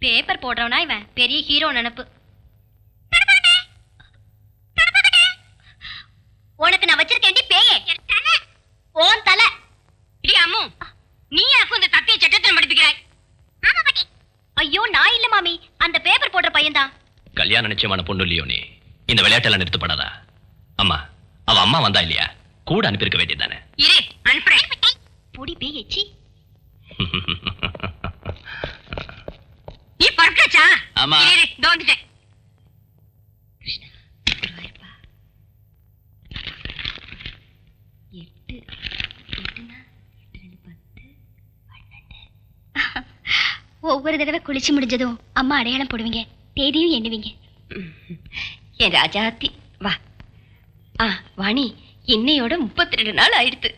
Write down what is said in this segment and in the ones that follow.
Paper போடுறவனா இவன் பெரிய hero நினைப்பு. உனக்கு நான் வச்சிருக்கேன் பேயே ஓன் தலை. இடி அம்மு, நீ எனக்கு இந்த தப்பிய சட்டத்தில் மடிப்பிக்கிறாய். ஐயோ நான் இல்ல மாமி, அந்த பேப்பர் போடுற பையன்தான். கல்யாண நிச்சயமான பொண்ணு இல்லையோ நீ? இந்த விளையாட்டெல்லாம் நிறுத்தப்படாதா? அம்மா, அவ அம்மா வந்தா இல்லையா? கூட அனுப்பியிருக்க வேண்டியதானே. இரு அனுப்புறேன். பொடி பேய் எச்சி. நீ பறக்காச்சா? ஆமா. இரு வந்துட்டேன். ஒவ்வொரு தடவை குளிச்சு முடிஞ்சதும் அம்மா அடையாளம் போடுவீங்க, தேதியும் எண்ணுவீங்க. என் ராஜாத்தி வா. வாணி, இன்னையோட 32 நாள் ஆயிடுத்து.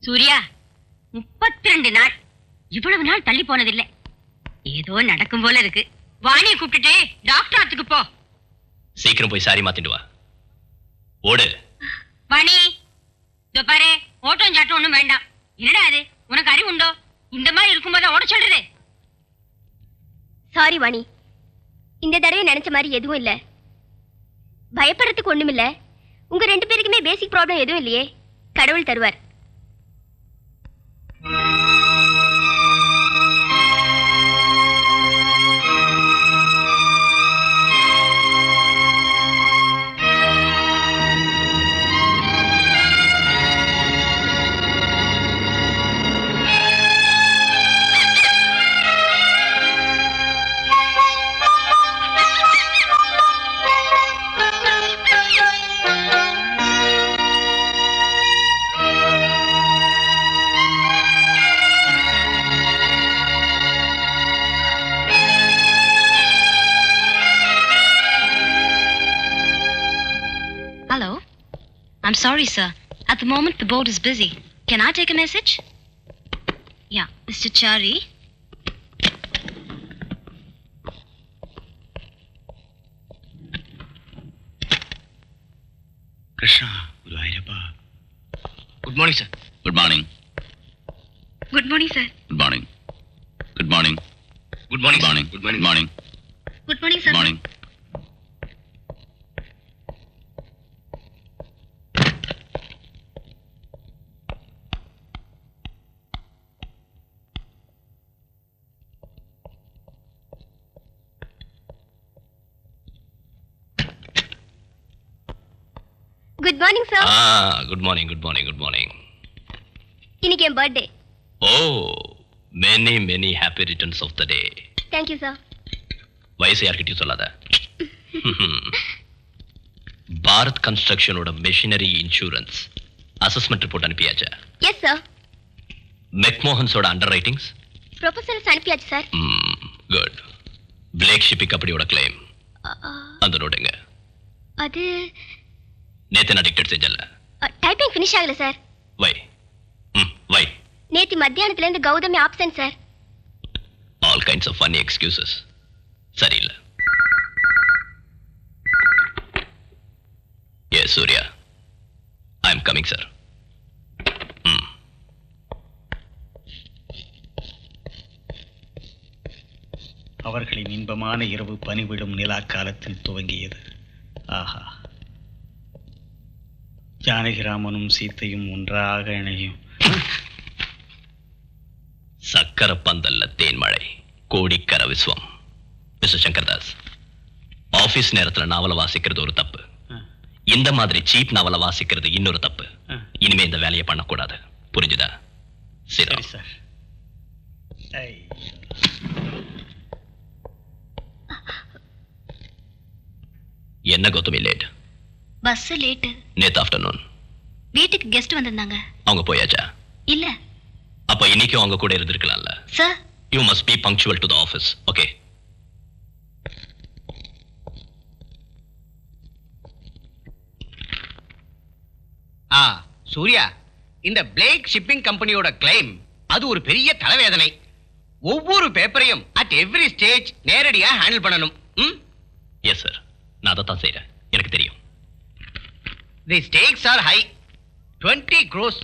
சூர்யா, 32 நாள் இவ்வளவு நாள் தள்ளி போனதில்லை. ஏதோ நடக்கும் போல இருக்கு. வாணியை கூப்பிட்டுட்டு டாக்டர் ஆத்துக்கு போ. சீக்கிரம் போய் சாரி மாத்திட்டு வா. ஓடு வாணி. இதோ பாரு, ஓட்டம் சாட்டம் ஒண்ணும் வேண்டாம். என்னடா அது, உனக்கு அறிவு உண்டோ? இந்த மாதிரி இருக்கும்போது ஓட சொல்றது. சாரி வாணி, இந்த தடவை நினைச்ச மாதிரி எதுவும் இல்ல. பயப்படுறதுக்கு ஒண்ணும் இல்ல. உங்க 2 பேருக்குமே பேசிக் ப்ராப்ளம் எதுவும் இல்லையே. கடவுள் தருவார். Hello. I'm sorry, sir. At the moment, the board is busy. Can I take a message? Yeah, Mr. Chari. Krishna, Guruvayurappa. Good morning, sir. Good morning. Good morning, sir. Good morning. Good morning. Good morning. Good morning. Good morning. Good morning. Good morning, sir. Good morning. Good morning sir. Good morning. Good morning. Good morning. இன்னைக்கு என் birthday. Oh, many happy returns of the day. Thank you sir. வயசு யார்கிட்டயும் சொல்லாத. பாரத் கன்ஸ்ட்ரக்ஷனோட machinery insurance assessment report அனுப்பியாச்சா? Yes sir. மெக்மோகன்ஸோட underwritings proposals அனுப்பியாச்சு sir. Good. Blake shipping கம்பெனியோட கிளைம் அந்த நோட்டுங்க. அது நேத்து நான் டிக்டேட் செஞ்சல. டைப்பிங் ஃபினிஷ் ஆகல சார். வை நேத்து மத்தியானத்துல இருந்து Gautami absent sir. All kinds of funny excuses. சரியில்லை. Yes Surya, I am coming sir. அவர்களின் இன்பமான இரவு பனிவிடும் நிலா காலத்தில் துவங்கியது. ஆஹா, ஜானகிராமனும் சீத்தையும் ஒன்றாக இணையும். சக்கர பந்தல்ல தேன்மழை, கோடிக்கர விஸ்வம். மிஸ்டர் சங்கர்தாஸ், ஆபீஸ் நேரத்துல நாவலை வாசிக்கிறது ஒரு தப்பு. இந்த மாதிரி சீப் நாவலை வாசிக்கிறது இன்னொரு தப்பு. இனிமே இந்த வேலையை பண்ணக்கூடாது. புரிஞ்சுதா? சரி சார். என்ன கௌதமி லேட்? Bus late. நேத்து ஆஃப்டர்நூன் வீட்டுக்கு கெஸ்ட் வந்திருந்தாங்க. அவங்க போயாச்சா? இல்ல. அப்ப இன்னைக்கும் அவங்க கூட இருந்திருக்கலாம்ல. Sir, you must be punctual to the office. Okay? Surya, இந்த பிளேக் ஷிப்பிங் கம்பெனியோட கிளைம் அது ஒரு பெரிய தலைவேதனை. ஒவ்வொரு பேப்பரையும் அட் எவ்ரி ஸ்டேஜ் நேரடியா ஹேண்டில் பண்ணணும். எஸ் சார், நான் அதை தான் செய்றேன். எனக்கு தெரியும். தி ஸ்டேக்ஸ் ஆர் ஹை. 20 crores.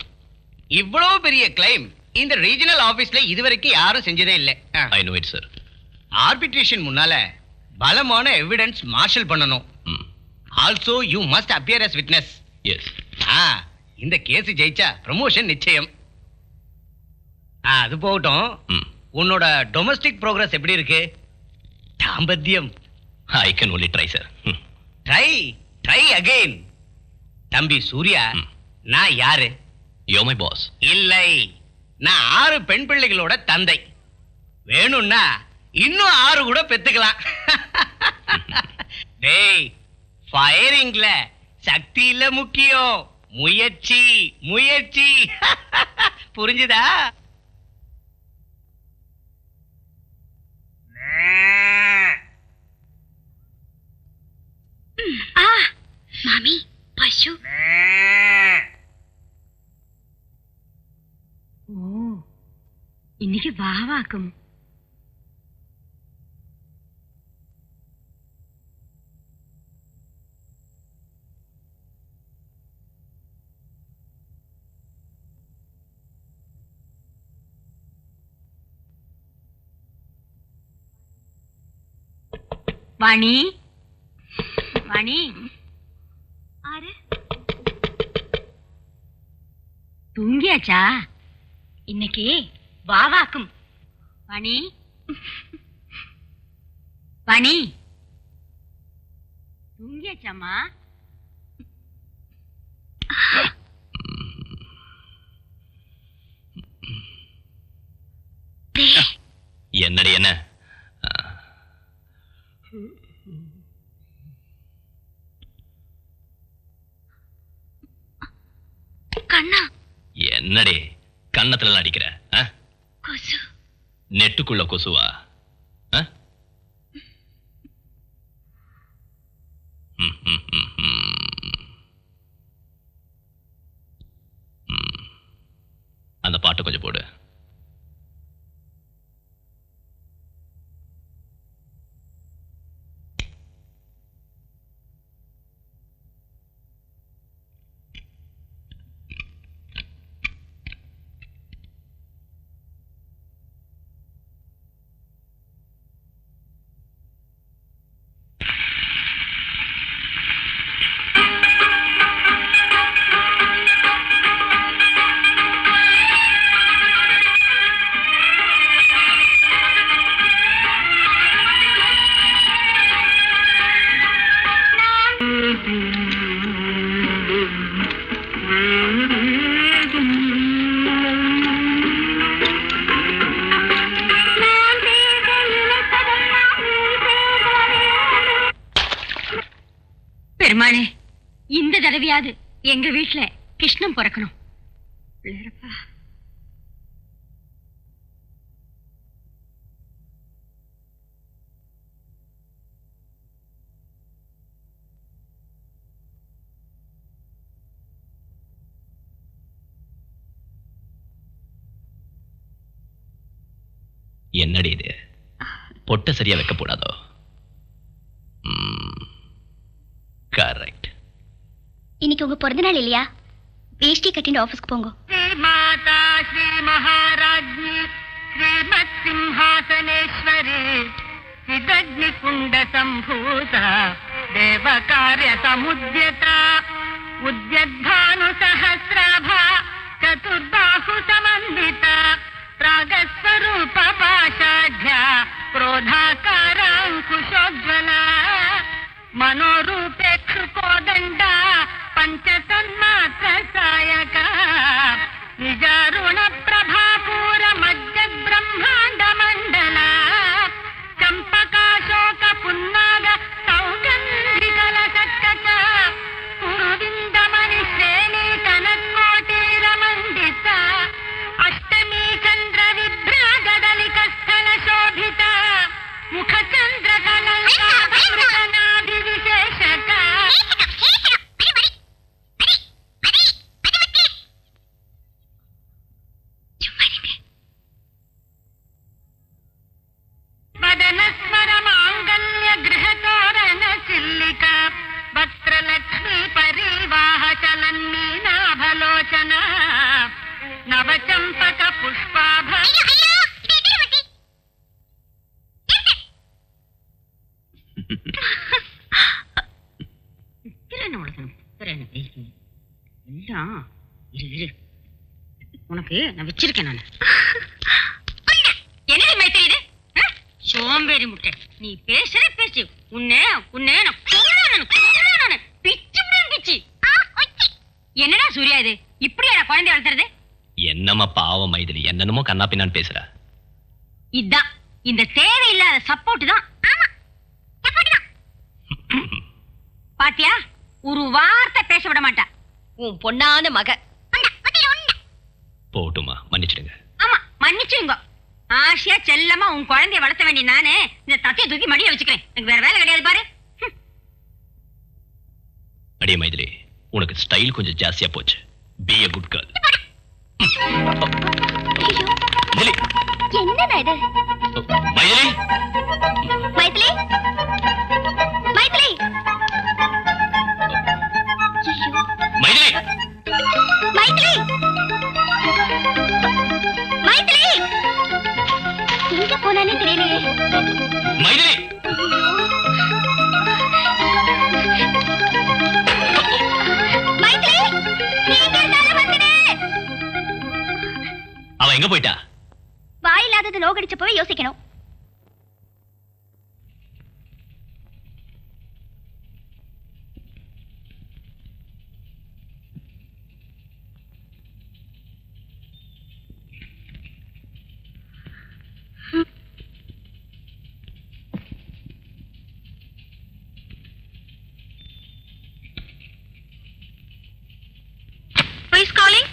இவ்வளவு பெரிய கிளைம் இந்த ரீஜனல் ஆபீஸ்ல இதுவரைக்கும் யாரும் செஞ்சதே இல்லை. I know it sir. Arbitration முன்னால பலமான எவிடன்ஸ் மார்ஷல் பண்ணணும். Also you must appear as witness. Yes. இந்த கேஸ் ஜெயிச்சா ப்ரமோஷன் நிச்சயம். அது போகட்டும், உன்னோட டொமஸ்டிக் ப்ரோக்ரஸ் எப்படி இருக்கு? தாம்பத்தியம். I can only try sir. Try again. தம்பி சூர்யா, நான் யாரு? You my boss. இல்லை, நான் 6 பெண் பிள்ளைகளோட தந்தை. வேணும்னா இன்னும் 6 கூட பெத்துக்கலாம். டேய், ஃபயரிங்ல சக்தி இல்ல முக்கியம், முயற்சி முயற்சி. புரிஞ்சுதா? மாமி பசு. ஓ, இன்னைக்கு வாவாக்கும். வாணி, வாணி, ஆறு தூங்கியாச்சா? இன்னைக்கு வாவாக்கும். வாணி, வாணி, தூங்கியாச்சாமா? என்னடி என்ன? கண்ணா, என்னடி கண்ணத்துல அடிக்கிற? கொசு. நெட்டுக்குள்ள கொசுவா? அந்த பாட்டு கொஞ்சம் போடு. பெருமாளே, இந்த தடவையாவது எங்க வீட்டுல கிருஷ்ணன் பிறக்கணும். என்னடி இது? பொட்ட சரியா வைக்க கூடாதோ? கரெக்ட். இன்னைக்கு உங்க பிறந்த நாள் இல்லையா? வேஷ்டி கட்டிட்டு ஆபீஸ்க்கு போங்க. ஸ்ரீ மாதா ஸ்ரீ மகாராஜ்ஞி ஸ்ரீமத் சிம்ஹாசனேஸ்வரி சிதக்னி குண்ட சம்பூத தேவ கார்ய சமுத்யத உத்யத்பானு சஹஸ்ராபா சதுர்பாஹு சமன்வித ராகஸ்வரூப பாஷாಢ್ಯ क्रोधाकाराङ्कुशोज्ज्वला मनोरूपे क्षुकोदण्ड पञ्चतन्मात्र सायक निजारुण प्रभापूर मज्जद्ब्रह्माण्ड मण्डल चम्पकाशोक पुन्नाग सौगन्धिकल सत्कच कुरुविन्दमणि श्रेणी कनत्कोटीरमण्डित अष्टमी चन्द्र विभ्राजदलिक स्थल शोभित मुखचन्द्र कलनाभिविशेषक நவச்சம்பக புஷ்பாப உனக்கு நான் வச்சிருக்கேன் நான் என்னடி மைத்திரி இது சோம்பேறி முட்டை நீ பேசுற பேச்சு உன்னை உன்னை நான் கொல்லுவேன் பிச்சு பிச்சு என்னடா சூர்யா இது இப்படியா குழந்தை வளர்த்துறது என்னம்மா பாவம் மைதிலி என்னென்னமோ கண்ணா பின்னான்னு பேசுற இதான் இந்த தேவையில்லாத சப்போர்ட் தான் ஆமா சப்போர்ட் தான் பாத்தியா ஒரு வார்த்தை பேச விட மாட்டா உன் பொண்ணான மக போட்டுமா மன்னிச்சிடுங்க ஆமா மன்னிச்சுங்க ஆசையா செல்லமா உன் குழந்தைய வளர்த்த வேண்டிய நானு இந்த தத்தையை தூக்கி மடியில வச்சுக்கிறேன் எனக்கு வேற வேலை கிடையாது பாரு அடியே மைதிலி உனக்கு ஸ்டைல் கொஞ்சம் ஜாஸ்தியா போச்சு be a good girl Mythili என்னடா இது மைதிலி மைதிலி மைதிலி மைதிலி மைதிலி மைதிலி எங்க போனானே தெரியலையே மைதிலி மைதிலி நீங்க இருந்தாலும் வந்துடு அவ எங்க போயிட்டா வாயில்லாதது நோகடிச்சப்பவே யோசிக்கணும் Who is calling?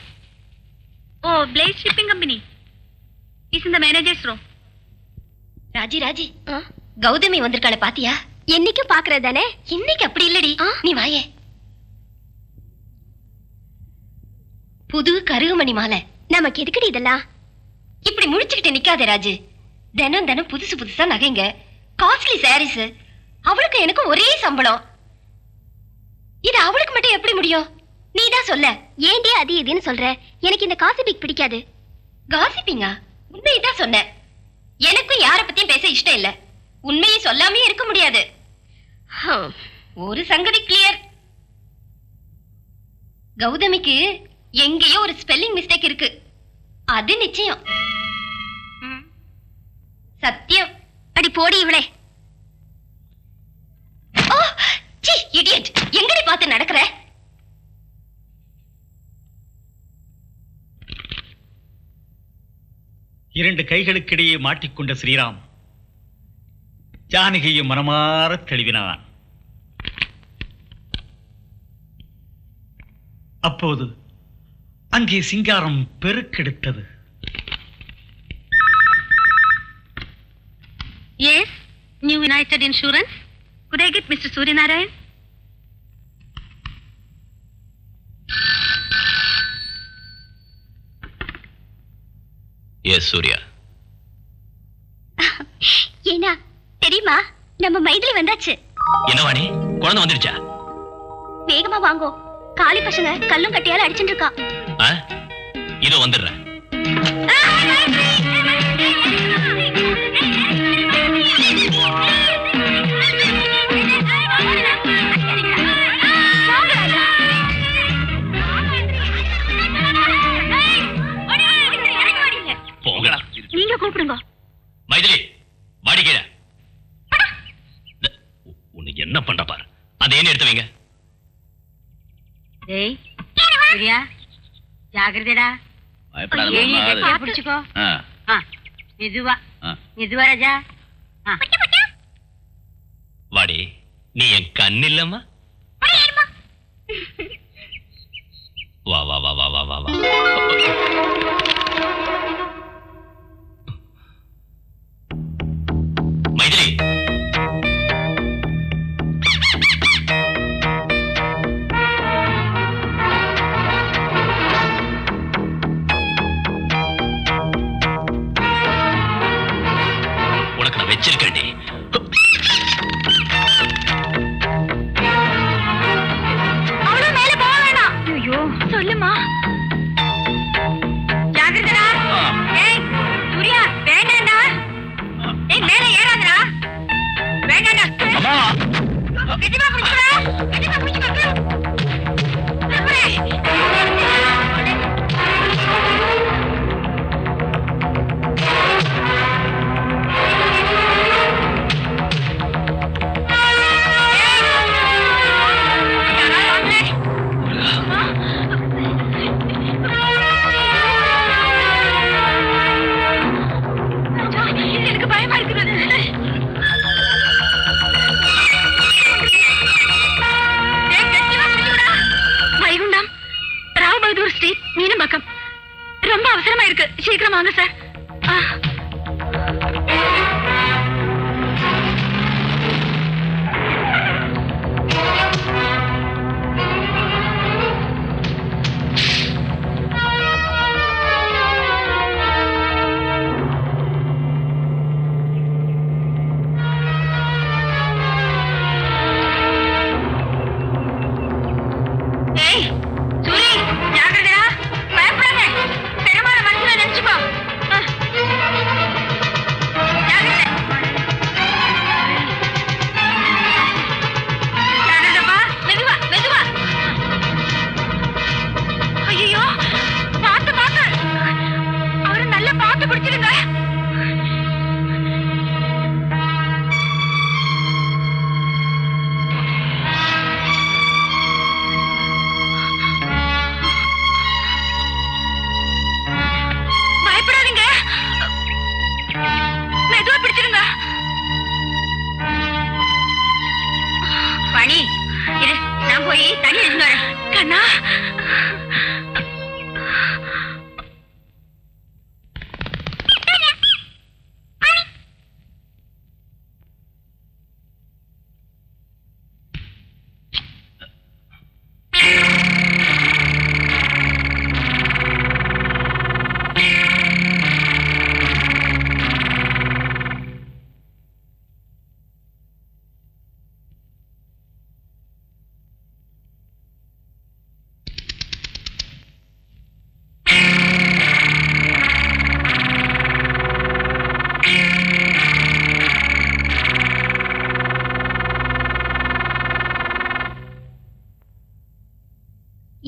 Oh, Blaze Shipping Company. Is in the manager's room. Raji Gautami வந்திருக்காள பாத்தியா என்னைக்கும் பாக்குறது தானே இன்னைக்கு அப்படி இல்லடி நீ வாயே புது கருகுமணி மாலை நமக்கு எதுக்குடி இதெல்லாம் இப்படி முடிச்சுக்கிட்டு நிக்காதே ராஜு தினம் தினம் புதுசு புதுசா நகைங்க காஸ்ட்லி சாரீஸ் அவளுக்கு எனக்கு ஒரே சம்பளம் இது அவளுக்கு மட்டும் எப்படி முடியும் நீதான் சொல்ல ஏண்டி அது இதுன்னு சொல்ற எனக்கு இந்த காசிபிக் பிடிக்காது காசிப்பிங்கா உண்மையதான் சொன்ன எனக்கும் யார பத்தியும் பேச இஷ்டம் இல்ல உண்மையை சொல்லாமே இருக்க முடியாது ஒரு சங்கதி கிளியர் கௌதமிக்கு எங்கேயோ ஒரு ஸ்பெல்லிங் மிஸ்டேக் இருக்கு அது நிச்சயம் சத்தியம் அடி போடி இவளே ஓ சீ இடியட் எங்கடி பார்த்து நடக்கற இரண்டு கைகளுக்கிடையே மாட்டிக்கொண்ட ஸ்ரீராம் ஜானகியை மனமாற தழுவினான். அப்போது அங்கே சிங்காரம் பெருக்கெடுத்தது. Yes, New United Insurance. Could I get Mr. Suryanarayan? Yes, Surya. ஏனா தெரியுமா நம்ம மைதிலி வந்தாச்சு. என்ன வாணி குழந்தை வந்துருச்சா? வேகமா வாங்கோ. காளி பசங்க கல்லும் கட்டியால அடிச்சிட்டு இருக்கா. இதோ வந்துடுறேன். நீங்க கூப்பிடுங்க. மைதிலி வாடி கீழே. உனக்கு என்ன பண்ற பாரு. அதை என்ன எடுத்து வைங்க. டேய் சூர்யா ஜாகிரதைடா. பிடிச்சுக்கோ. மெதுவா மெதுவா ராஜா. வாடி நீ என் கண் இல்லம்மா. வா வா வா வா வா வா வா. மைதிலி உனக்கு நான் வச்சிருக்கேன். சீக்கிரம் வாங்க சார்.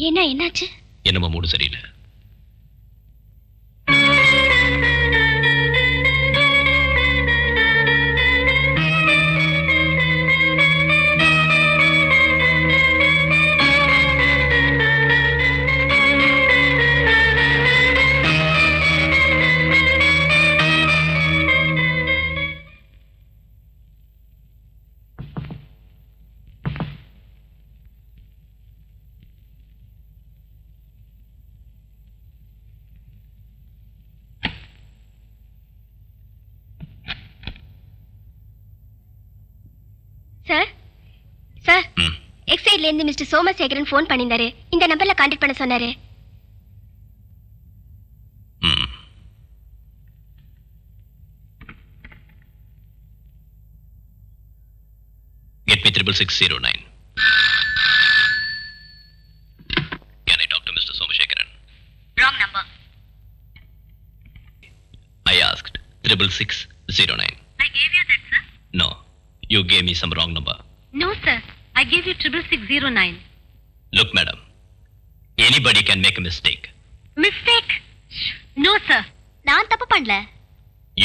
என்ன என்னாச்சு? என்னமோ மூடு சரியில்லை. சார் சார் எக்ஸைட்ல இருந்து மிஸ்டர் சோமசேகரன் ஃபோன் பண்ணியிருந்தாரு. இந்த நம்பர்ல கான்டாக்ட் பண்ண சொன்னாரு. Get me 66609. Can I talk to Mr. Somashekaran? Wrong number. I asked 66609. I gave you that, sir. No, you gave me some wrong number. No, sir. I gave you 66609. Look, madam, anybody can make a mistake. Mistake? No, sir. நான் தப்பு பண்ணல.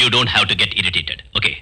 You don't have to get irritated, okay?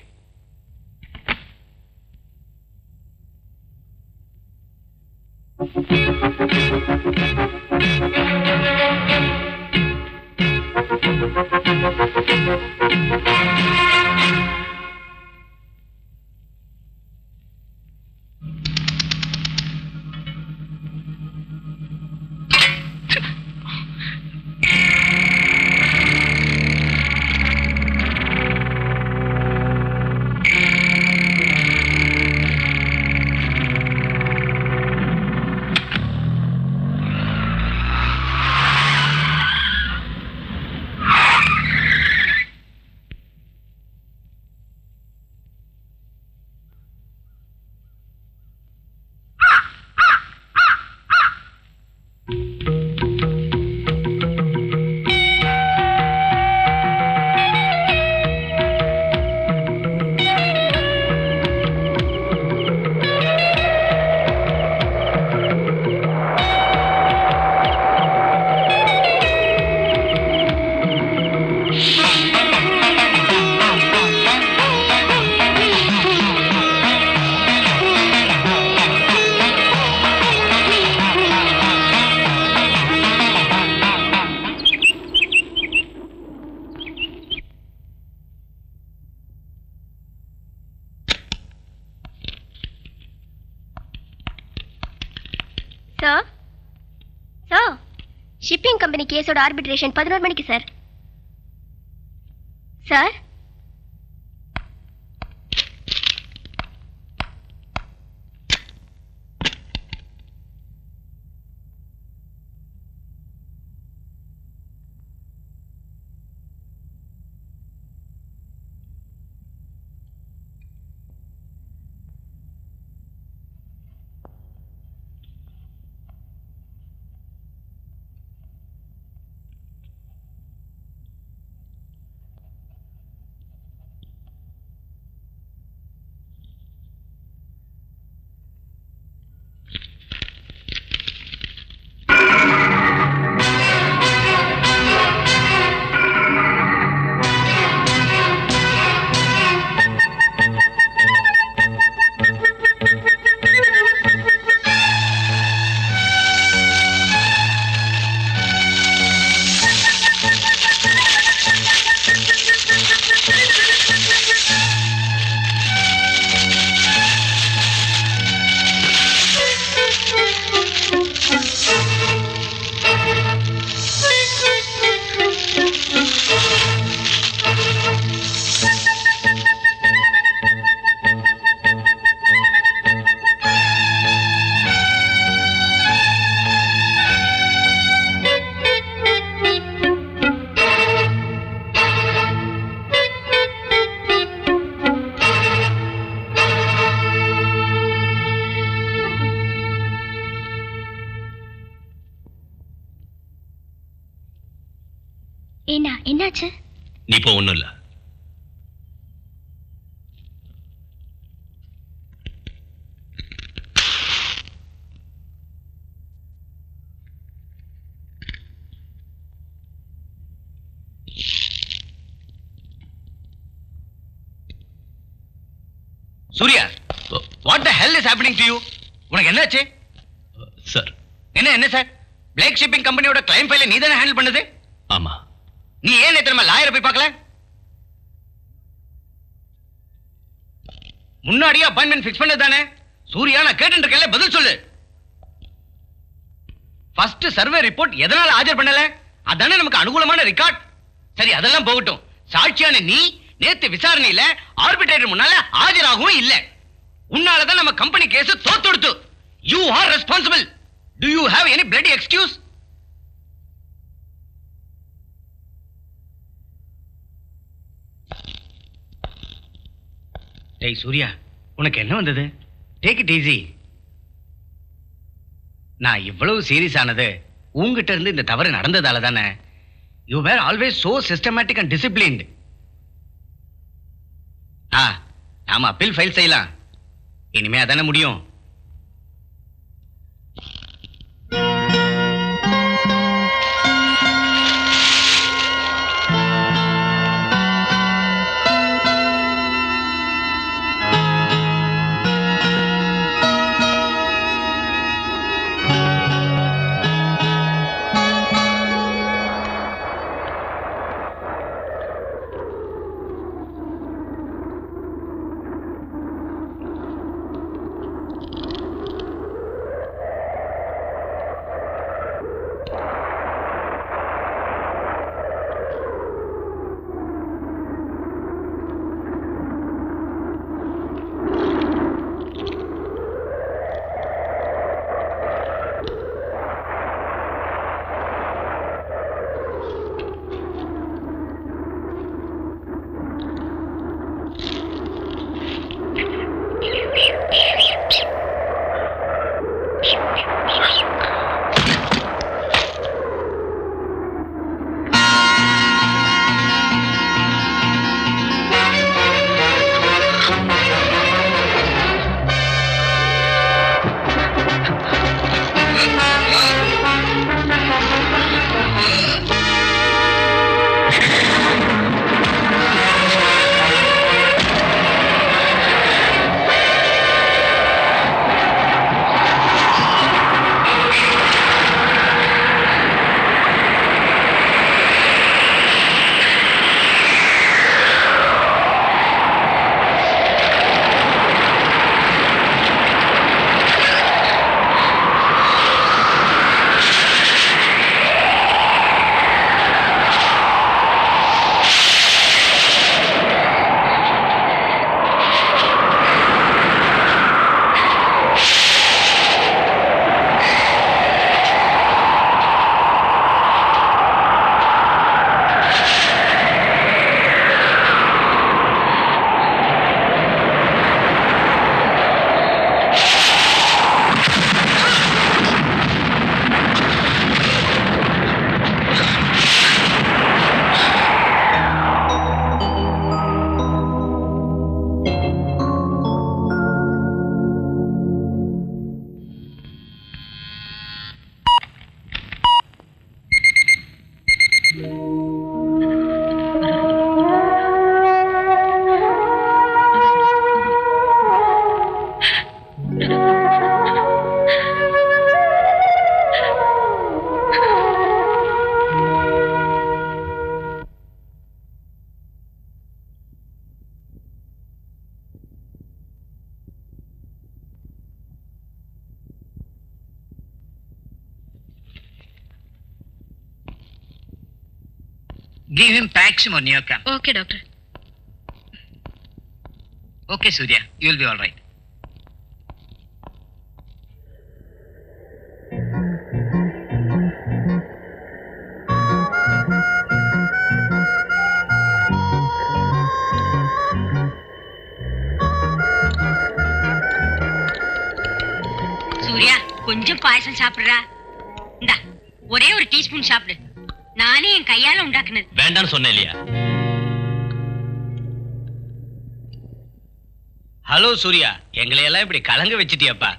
Sir shipping company கேஸோட arbitration 11 மணிக்கு sir. Sir, என்னாச்சு? நீ இப்போ ஒண்ணும் இல்ல. Surya, what the hell is happening to you? உனக்கு என்னாச்சு? சார், என்ன சார்? பிளேக் ஷிப்பிங் கம்பெனியோட கிளைம் ஃபைலை நீ தானே ஹேண்டில் பண்ணது? ஆமா. நீ ஏன் நேத்து நம்ம லாயரை போய் பார்க்கல? முன்னாடியே அப்பாயின்மெண்ட் ஃபிக்ஸ் பண்ணது தானே? சூர்யா, நான் கேட்டு இருக்கேன்ல, பதில் சொல்லு. ஃபர்ஸ்ட் சர்வே ரிப்போர்ட் எதனால ஆஜர் பண்ணல? அதானே நமக்கு அனுகூலமான ரெக்கார்ட். சரி, அதெல்லாம் போகட்டும். சாட்சியான நீ நேத்து விசாரணையில ஆர்பிட்ரேட்டர் முன்னால ஆஜராகவும் இல்ல. உன்னாலதான் நம்ம கம்பெனி கேஸ் தோத்துடுத்து. You are responsible. Do you have any bloody excuse? டேய் சூர்யா, உனக்கு என்ன வந்தது? Take it easy. நான் இவ்வளவு சீரியஸ் ஆனது உங்ககிட்ட இருந்து இந்த தவறு நடந்ததால தானே. You were always so systematic and disciplined. நாம அப்பீல் ஃபைல் செய்யலாம். இனிமே அதானே முடியும். Give him Paxim or Neocam. Okay, doctor. Okay, Surya, you will be all right. Surya, கொஞ்சம் பாயசம் சாப்பிடுறா. இந்தா, ஒரே ஒரு டீஸ்பூன் சாப்பிடு. நானே என் கையால உண்டாக்குனது. வேண்டான்னு சொன்னேன் இல்லையா? ஹலோ சூர்யா, எங்களை எல்லாம் இப்படி கலங்க வச்சிட்டியப்பா.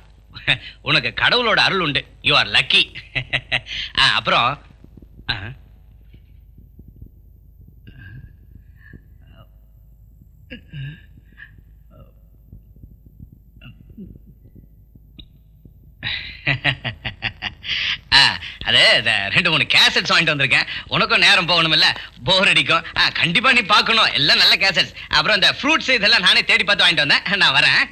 உனக்கு கடவுளோட அருள் உண்டு. You are lucky. அப்புறம் அது 2-3 கேசட்ஸ் வாங்கிட்டு வந்திருக்கேன். உனக்கும் நேரம் போகணும் இல்ல, போர் அடிக்கும். கண்டிப்பா நீ பார்க்கணும். எல்லாம் நல்ல கேசட்ஸ். அப்புறம் இந்த ஃப்ரூட்ஸ் இதெல்லாம் நானே தேடி பார்த்து வாங்கிட்டு வந்தேன். நான் வரேன்.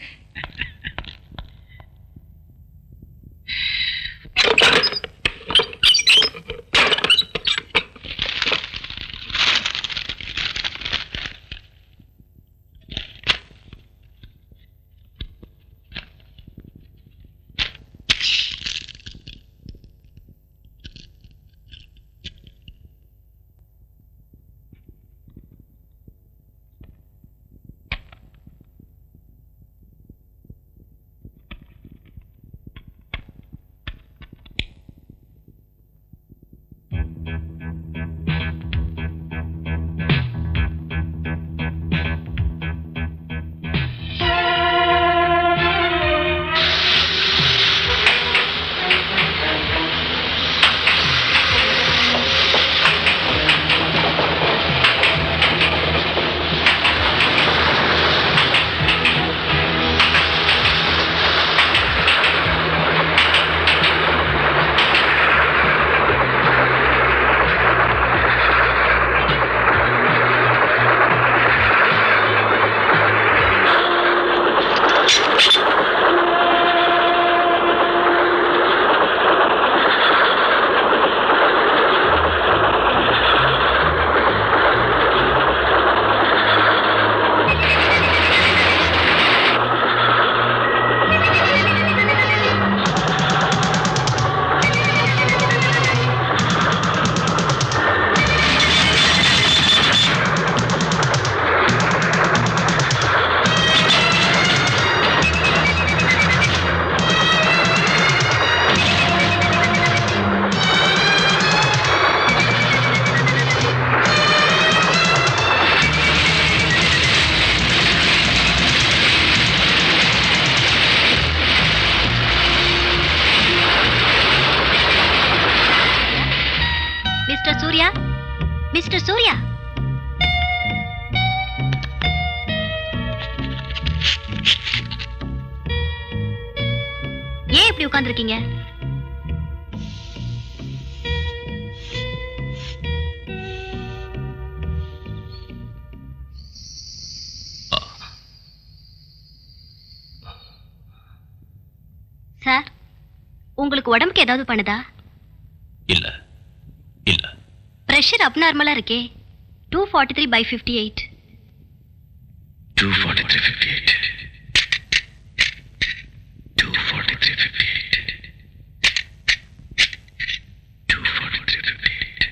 மிஸ்டர் சூர்யா, ஏன் இப்படி உட்கார்ந்திருக்கீங்க? சார், உங்களுக்கு உடம்புக்கு ஏதாவது பண்ணுதா? இல்ல இல்ல. பிரஷர் அப்நார்மலா இருக்கே. 243/58. 243/58. 243/58. 243/58.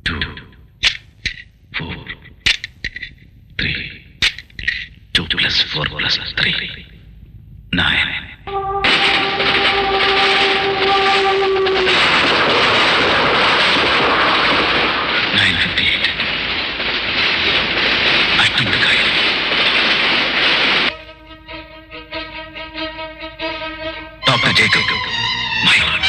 2 4 3. 2 + 4 + 3 9. Dr. Jacob, my lord.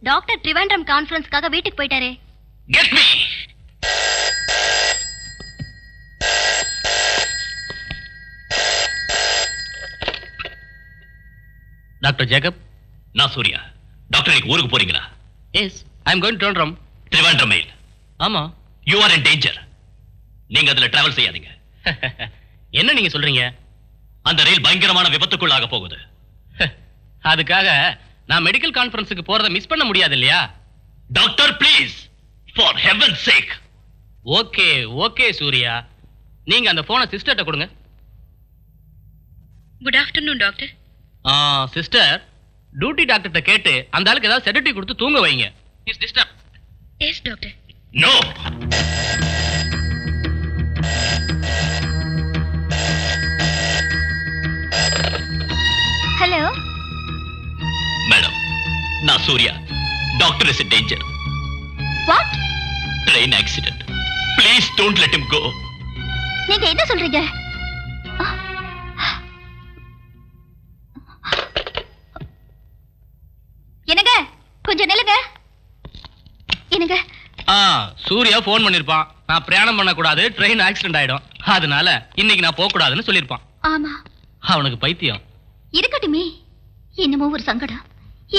Doctor Trivandrum கான்ஃபரன்ஸ்க்காக வீட்டுக்கு போயிட்டாரே. Get me. Doctor Jacob. நான் சூர்யா. டாக்டர் நீங்க ஊருக்கு போறீங்களா? Yes, I am going to Trivandrum. Trivandrum mail. ஆமா. You are in danger. நீங்க அதுல டிராவல் செய்யாதீங்க. என்ன நீங்க சொல்றீங்க? அந்த ரயில் பயங்கரமான விபத்துக்குள்ளாக போகுது. அதுக்காக நான் மெடிக்கல் கான்ஃபரன்ஸுக்கு போறதை மிஸ் பண்ண முடியாது இல்லையா? Doctor please, for heaven's sake. Okay okay Surya, நீங்க அந்த போனை சிஸ்டர்ட்ட கொடுங்க. Good afternoon doctor. Sister, duty டாக்டர்ட்ட கேட்டு அந்த ஆளுக்கு ஏதாவது செடேட்டிவ் கொடுத்து தூங்க வைங்க. Is disturb. Yes doctor. No. Hello madam, நான் Surya. Doctor is in danger. What? Train accident. Please don't let him go. நீங்க என்ன சொல்றீங்க? என்னங்க, கொஞ்சம் நில்லுங்க. என்னங்க? சூர்யா போன் பண்ணிருப்பான். நான் பிரயாணம் பண்ண கூடாது, ட்ரெயின் ஆக்சிடென்ட் ஆயிடும், அதனால இன்னைக்கு நான் போக கூடாதுன்னு சொல்லிருப்பான். ஆமா. அவனுக்கு பைத்தியம். இருக்கட்டுமே, என்னமோ ஒரு சங்கடம்,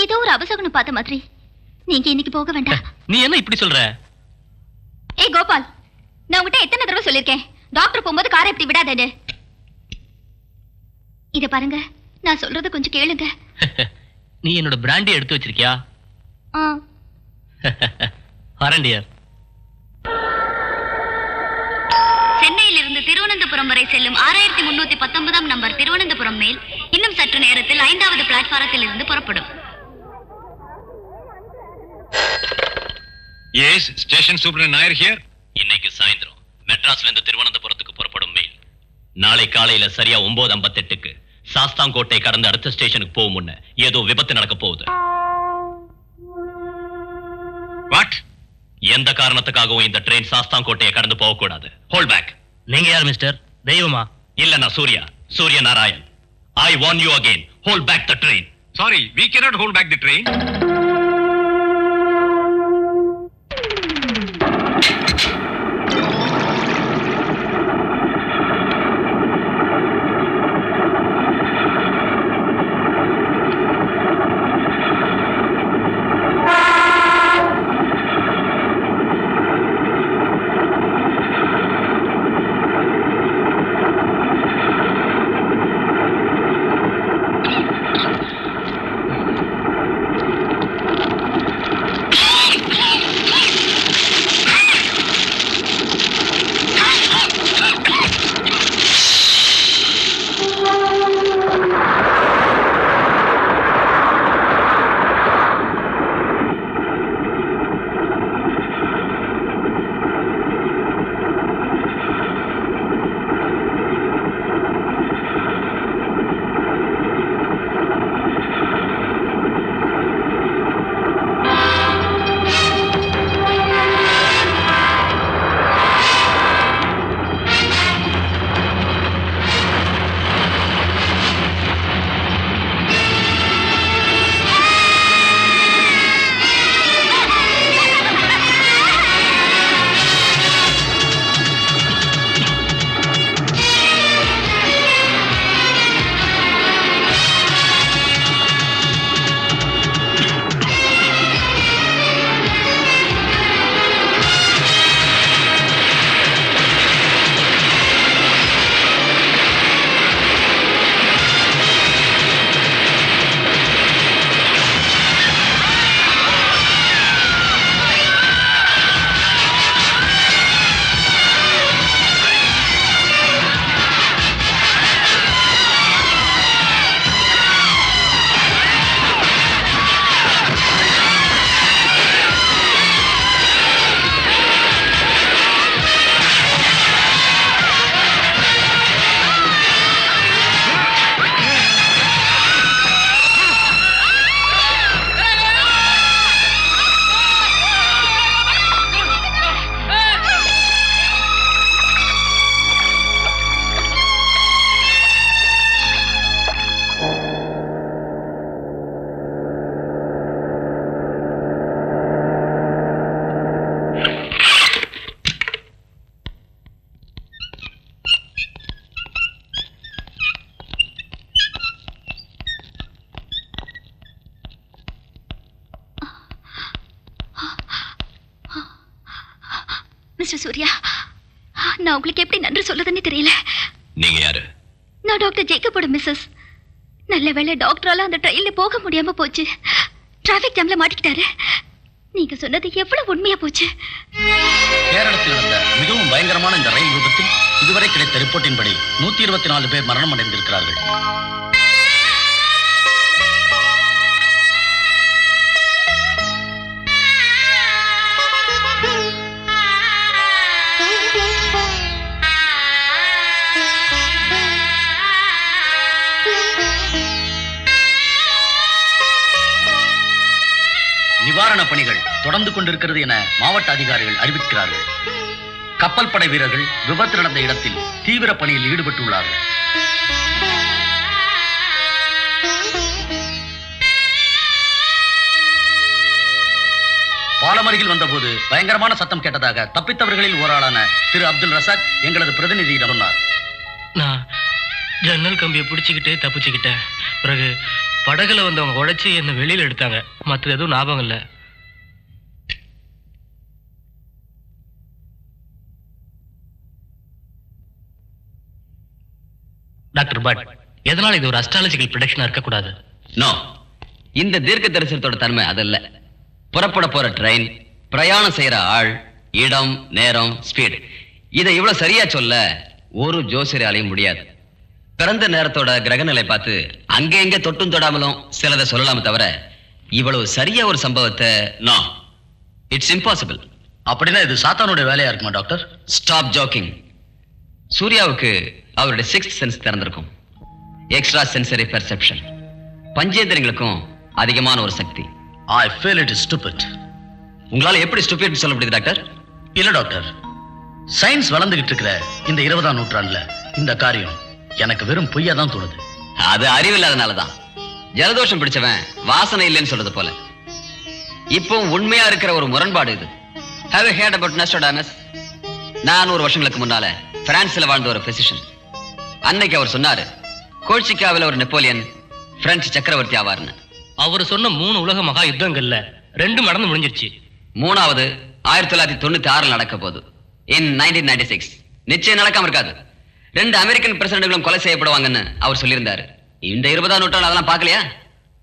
ஏதோ ஒரு அபசகுனம் பார்த்த மாதிரி. நீங்க இன்னைக்கு போக வேண்டாம். நீ என்ன இப்படி சொல்ற? ஏய் கோபால், நான் உங்ககிட்ட எத்தனை தடவை சொல்லிருக்கேன் டாக்டர் போகும்போது காரை இப்படி விடாதேன்னு. இத பாருங்க, நான் சொல்றது கொஞ்சம் கேளுங்க. நீ என்னோட பிராண்டி எடுத்து வச்சிருக்கியா? வரண்டியர். சென்னையிலிருந்து திருவனந்தபுரம் வரை செல்லும் 6319 நம்பர் திருவனந்தபுரம் மேல் இன்னும் சற்று நேரத்தில் 5வது பிளாட்பாரத்தில் இருந்து புறப்படும். Yes, station superintendent Nair here. இன்னைக்கு சாயந்தரம் மெட்ராஸ்ல இருந்து திருவனந்தபுரத்துக்கு புறப்படும் மெயில். நாளை காலையில சரியா 9:58க்கு சாஸ்தாங்கோட்டை கடந்து அடுத்த ஸ்டேஷனுக்கு போகும் முன்ன ஏதோ விபத்து நடக்க போகுது. வாட்? எந்த காரணத்துக்காகவும் இந்த ட்ரெயின் சாஸ்தாங்கோட்டையை கடந்து போக கூடாது. Hold back. நீங்க யார் மிஸ்டர்? தெய்வமா? இல்ல, நான் Surya, Surya Narayan. I warn you again, hold back the train. Sorry, we cannot hold back the train. Mister Surya, நான் உங்களுக்கு எப்படி நன்றி சொல்றதுன்னு தெரியல. நீங்க யாரு? நான் டாக்டர் ஜேக்கபோட மிஸ்ஸஸ். நல்ல வேளை டாக்டரால அந்த ட்ரெயின்ல போக முடியாம போச்சு. டிராபிக் ஜாம்ல மாட்டிக்கிட்டாரு. நீங்க சொன்னது எவ்வளவு உண்மையா போச்சு. கேரளத்தில் நடந்த மிகவும் பயங்கரமான இந்த ரயில் விபத்தில் இதுவரை கிடைத்த ரிப்போர்ட்டின்படி 124 பேர் மரணம் அடைந்திருக்கிறார்கள். நிவாரண பணிகள் தொடர்ந்து கொண்டிருக்கிறது என மாவட்ட அதிகாரிகள் அறிவிக்கிறார்கள். கப்பல் படை வீரர்கள் விபத்து நடந்த இடத்தில் தீவிர பணியில் ஈடுபட்டுள்ளார்கள். பாலமருகில் வந்தபோது பயங்கரமான சத்தம் கேட்டதாக தப்பித்தவர்களில் ஓராளான திரு அப்துல் ரசாக் எங்களது பிரதிநிதியிடம் சொன்னார். நான் ஜன்னல் கம்பியை பிடிச்சிக்கிட்டே தப்பிச்சுக்கிட்டேன். பிறகு படகுல வந்தவங்க உடைச்சி என்னை வெளியில எடுத்தாங்க. மற்ற எதுவும் ஞாபகம் இல்லை. டாக்டர் பட், எதனால இது ஒரு அஸ்ட்ராலஜிக்கல் ப்ரெடிக்ஷனா இருக்கக்கூடாது? நோ, இந்த தீர்க்க தரிசனத்தோட தன்மை அதல்ல. புறப்பட போற ட்ரெயின், பிரயாணம் செய்யற ஆள், இடம், நேரம், ஸ்பீடு, இதை இவ்வளவு சரியா சொல்ல ஒரு ஜோசியராலையும் முடியாது. பிறந்த நேரத்தோட கிரகநிலை பார்த்து அங்க எங்க தொட்டும் தொடாமலும் சிலதை சொல்லலாமே தவிர இவ்வளவு சரியா ஒரு சம்பவத்தை நோ, இட்ஸ் இம்பாசிபிள். அப்படின்னா இது சாத்தானுடைய வேலையா இருக்குமா டாக்டர்? Stop jogging. சூர்யாவுக்கு அவருடைய 6th சென்ஸ் திறந்திருக்கும். Extra sensory perception. பஞ்சேந்திரங்களுக்கும் அதிகமான ஒரு சக்தி. I feel it is stupid. உங்களால எப்படி ஸ்டூபிட் சொல்ல முடியுது டாக்டர்? இல்ல டாக்டர், சயின்ஸ் வளர்ந்துகிட்டு இருக்கிற இந்த 20ஆம் நூற்றாண்டுல இந்த காரியம் எனக்கு வெறும் பொய்யா தான் தோணுது. அது அறிவில்லாதனாலதான். ஜலதோஷம் பிடிச்சவன் வாசனை இல்லைன்னு சொல்றது போல. இப்போ உண்மையா இருக்கிற ஒரு முரண்பாடு இது. Have you heard about Nostradamus? 400 வருஷங்களுக்கு முன்னால பிரான்ஸ்ல வாழ்ந்த ஒரு பிசிஷியன். அன்னைக்கு அவர் சொன்னாரு, கோல்சிக்காவில் ஒரு நெப்போலியன் பிரெஞ்சு சக்கரவர்த்தி ஆவார்னு. அவர் சொன்ன 3 உலக மகா யுத்தங்கள்ல 2 நடந்து முடிஞ்சிருச்சு. 3வது 1996 நடக்க போகுது. இன் 1996 நிச்சயம் நடக்காம இருக்காது. 2 அமெரிக்கன் பிரசிடென்ட்களும் கொலை செய்யப்படுவாங்கன்னு அவர் சொல்லியிருந்தாரு. இந்த 20ஆம் நூற்றாண்டு அதெல்லாம் பார்க்கலையா?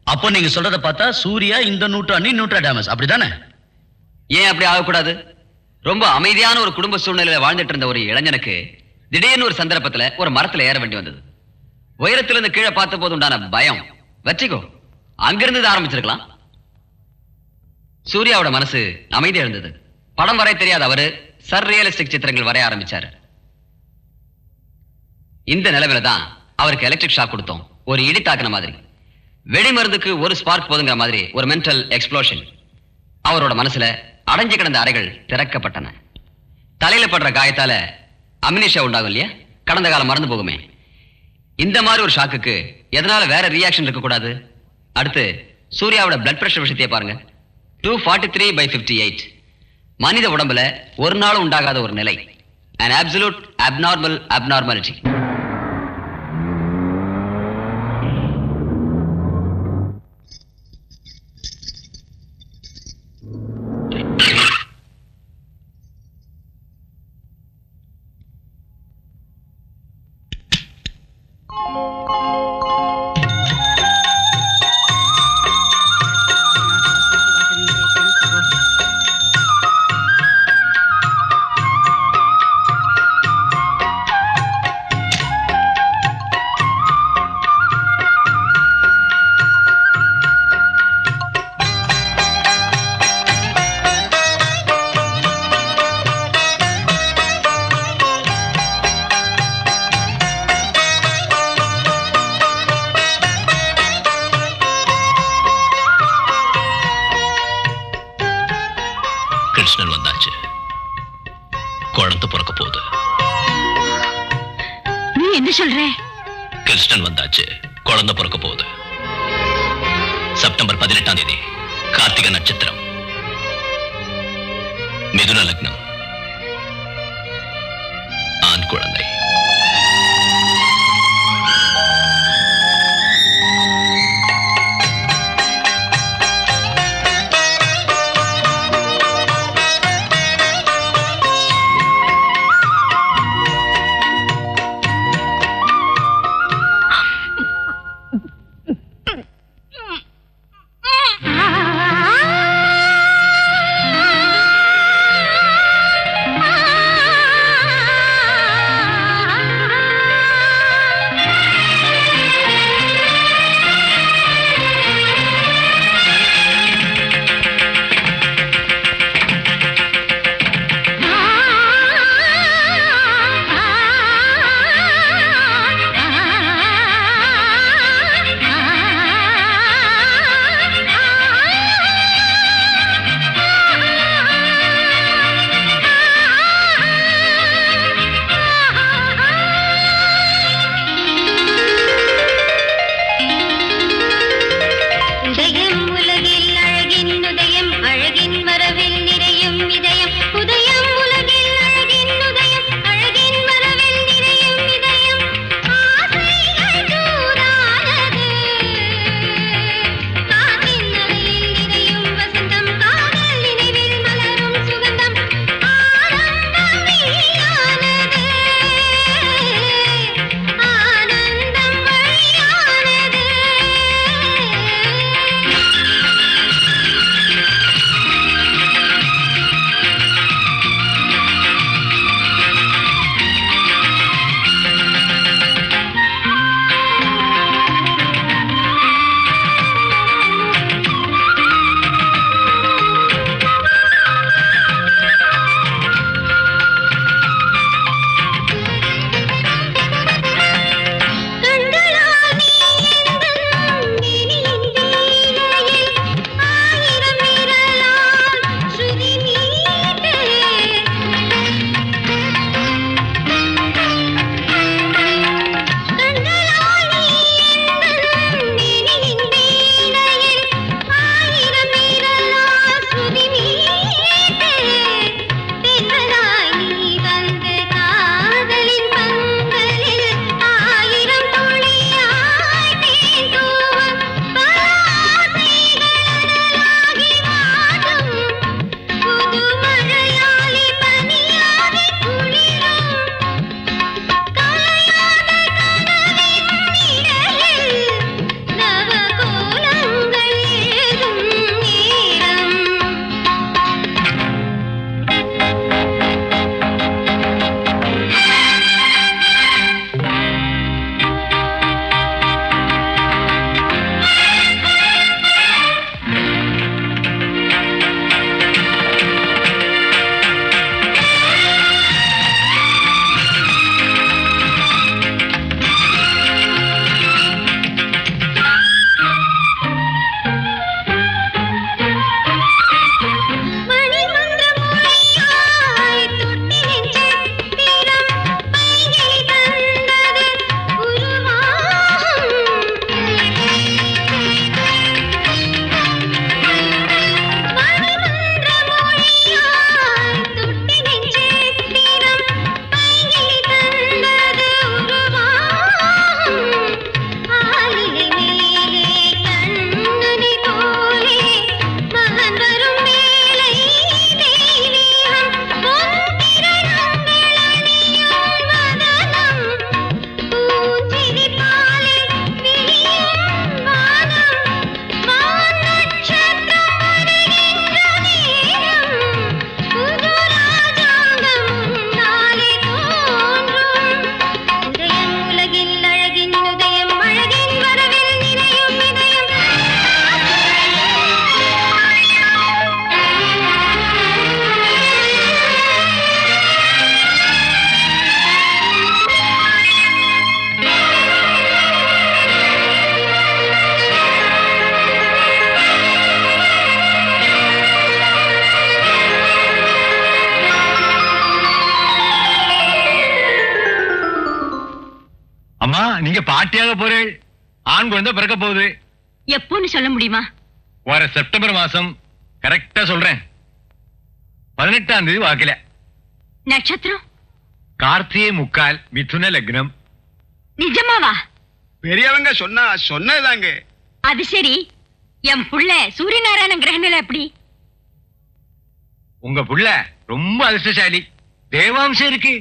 அப்போ நீங்க சொல்றத பார்த்தா சூர்யா இந்த நூற்றாண்டு நோஸ்ட்ராடமஸ் அப்படிதானே? ஏன் அப்படி ஆகக்கூடாது? ரொம்ப அமைதியான ஒரு குடும்ப சூழ்நிலையில வாழ்ந்துட்டு இருந்த ஒரு இளைஞனுக்கு திடீர்னு ஒரு சந்தர்ப்பத்துல ஒரு மரத்துல ஏற வேண்டி வந்தது. உயரத்திலிருந்து கீழே பார்த்த போது உண்டான பயம், வெற்றிகோ, அங்கிருந்து ஆரம்பிச்சிருக்கலாம். சூர்யாவோட மனசு அமைதியா இருந்தது. படம் வரைய தெரியாத அவரு சர்ரியலிஸ்டிக் சித்திரங்கள் வரைய ஆரம்பிச்சாரு. இந்த நிலைமையில தான் அவருக்கு எலக்ட்ரிக் ஷாக் கொடுத்தோம். ஒரு இடி தாக்குன மாதிரி. வெடி மருந்துக்கு ஒரு ஸ்பார்க் போதுங்கிற மாதிரி ஒரு மென்டல் எக்ஸ்ப்ளோஷன். அவரோட மனசுல அடைஞ்சு கிடந்த அறைகள் திறக்கப்பட்டன. தலையில படுற காயத்தால அமினிஷா உண்டாகும் இல்லையா, கடந்த காலம் மறந்து போகுமே. இந்த மாதிரி ஒரு ஷாக்குக்கு எதனால வேற ரியாக்ஷன் இருக்க கூடாது? அடுத்து சூர்யாவோட பிளட் பிரஷர் விஷயத்தையே பாருங்க. 243/58. மனித உடம்புல ஒரு நாள் உண்டாகாத ஒரு நிலை. an absolute abnormal abnormality. Krishnan வந்தாச்சு. குழந்தை பிறக்க போகுது. நீ என்ன சொல்ற? கிருஷ்ணன் வந்தாச்சு, குழந்தை பிறக்க போகுது. செப்டம்பர் 18ஆம் தேதி, கார்த்திகை நட்சத்திரம், மிதுன லக்னம், ஆண் குழந்தை. நீங்க பாட்டியாக போறேன். ஆண் குழந்தை பிறக்க போகுது. எப்போன்னு சொல்ல முடியுமா? வர செப்டம்பர் மாசம். கரெக்டா சொல்றேன். 18ஆம் தேதி வாக்கில. நட்சத்திரம் கார்த்திகை முக்கால், மிதுன லக்னம். நிஜமாவா? பெரியவங்க சொன்னதாங்க. அது சரி, என் புள்ள சூரிய நாராயண கிரகநிலை எப்படி? உங்க புள்ள ரொம்ப அதிர்ஷ்டசாலி. தேவாம்சம் இருக்கு.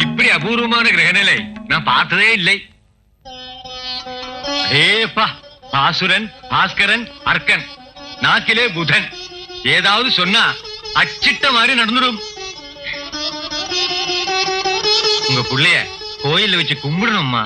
இப்படி அபூர்வமான கிரகநிலை நான் பார்த்ததே இல்லை. ஏப்பா, பாசுரன், பாஸ்கரன், அர்க்கன், நாக்கிலே புதன். ஏதாவது சொன்னா அச்சிட்ட மாதிரி நடந்துடும். உங்க புள்ளைய கோயில்ல வச்சு கும்பிடணும்மா.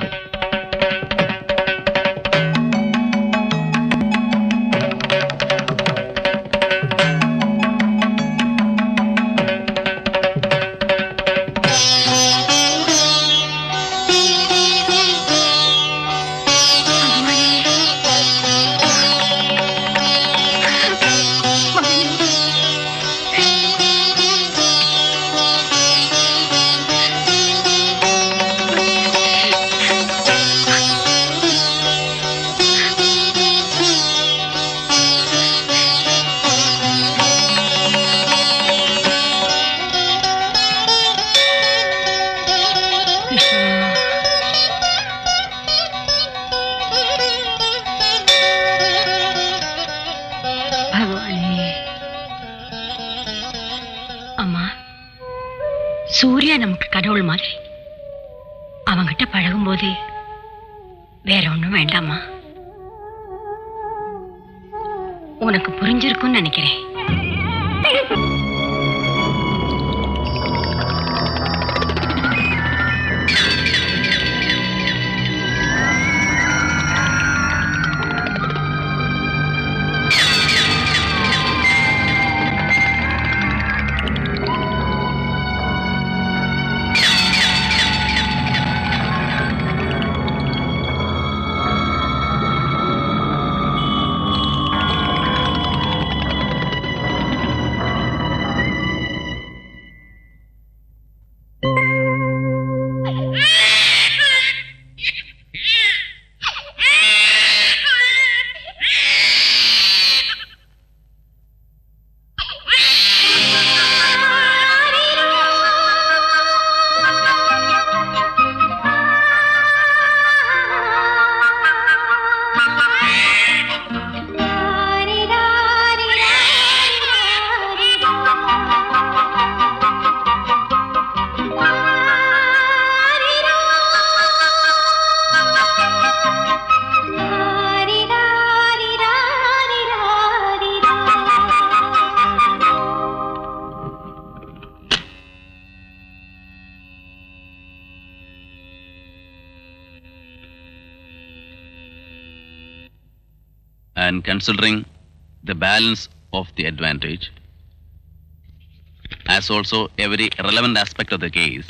சூர்யா நமக்கு கடவுள் மாதிரி. அவங்கிட்ட பழகும் போது வேற ஒண்ணும் வேண்டாமா? உனக்கு புரிஞ்சிருக்கும்னு நினைக்கிறேன். And considering the balance of the advantage, as also every relevant aspect of the case,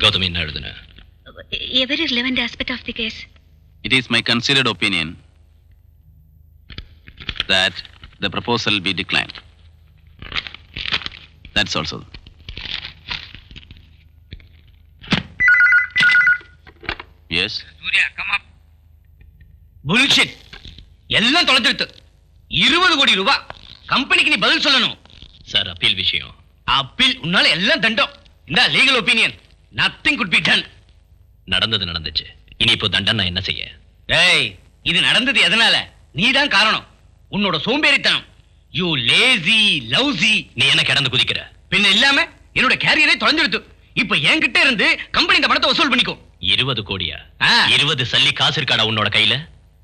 Gautami என்ன எழுதுன? Every relevant aspect of the case. it is my considered opinion that the proposal be declined. That's also. Yes. Surya, come up. Bullshit. எல்லாம் தொலைஞ்சிருத்து. 20 கோடி ரூபாய். கம்பெனிக்கு நீ பதில் சொல்லணும். சார், அப்பீல் விஷயம். அப்பீல் உன்னால எல்லாம் தண்டம். இந்த legal opinion. Nothing could be done. நடந்தது நடந்துச்சு. இனி இப்போ தண்டனை என்ன செய்ய? டேய், இது நடந்தது எதனால? நீதான் காரணம். உன்னோட சோம்பேறித்தனம். You lazy, lousy. நீ என்ன கிடந்து குதிக்கிற? பின்ன இல்லாம என்னோட கேரியரே தொலைஞ்சிருத்து. இப்ப என்கிட்ட இருந்து கம்பெனி இந்த பணத்தை வசூல் பண்ணிக்கோ. 20 கோடியா? 20 சல்லி காசு இருக்காடா உன்னோட கையில?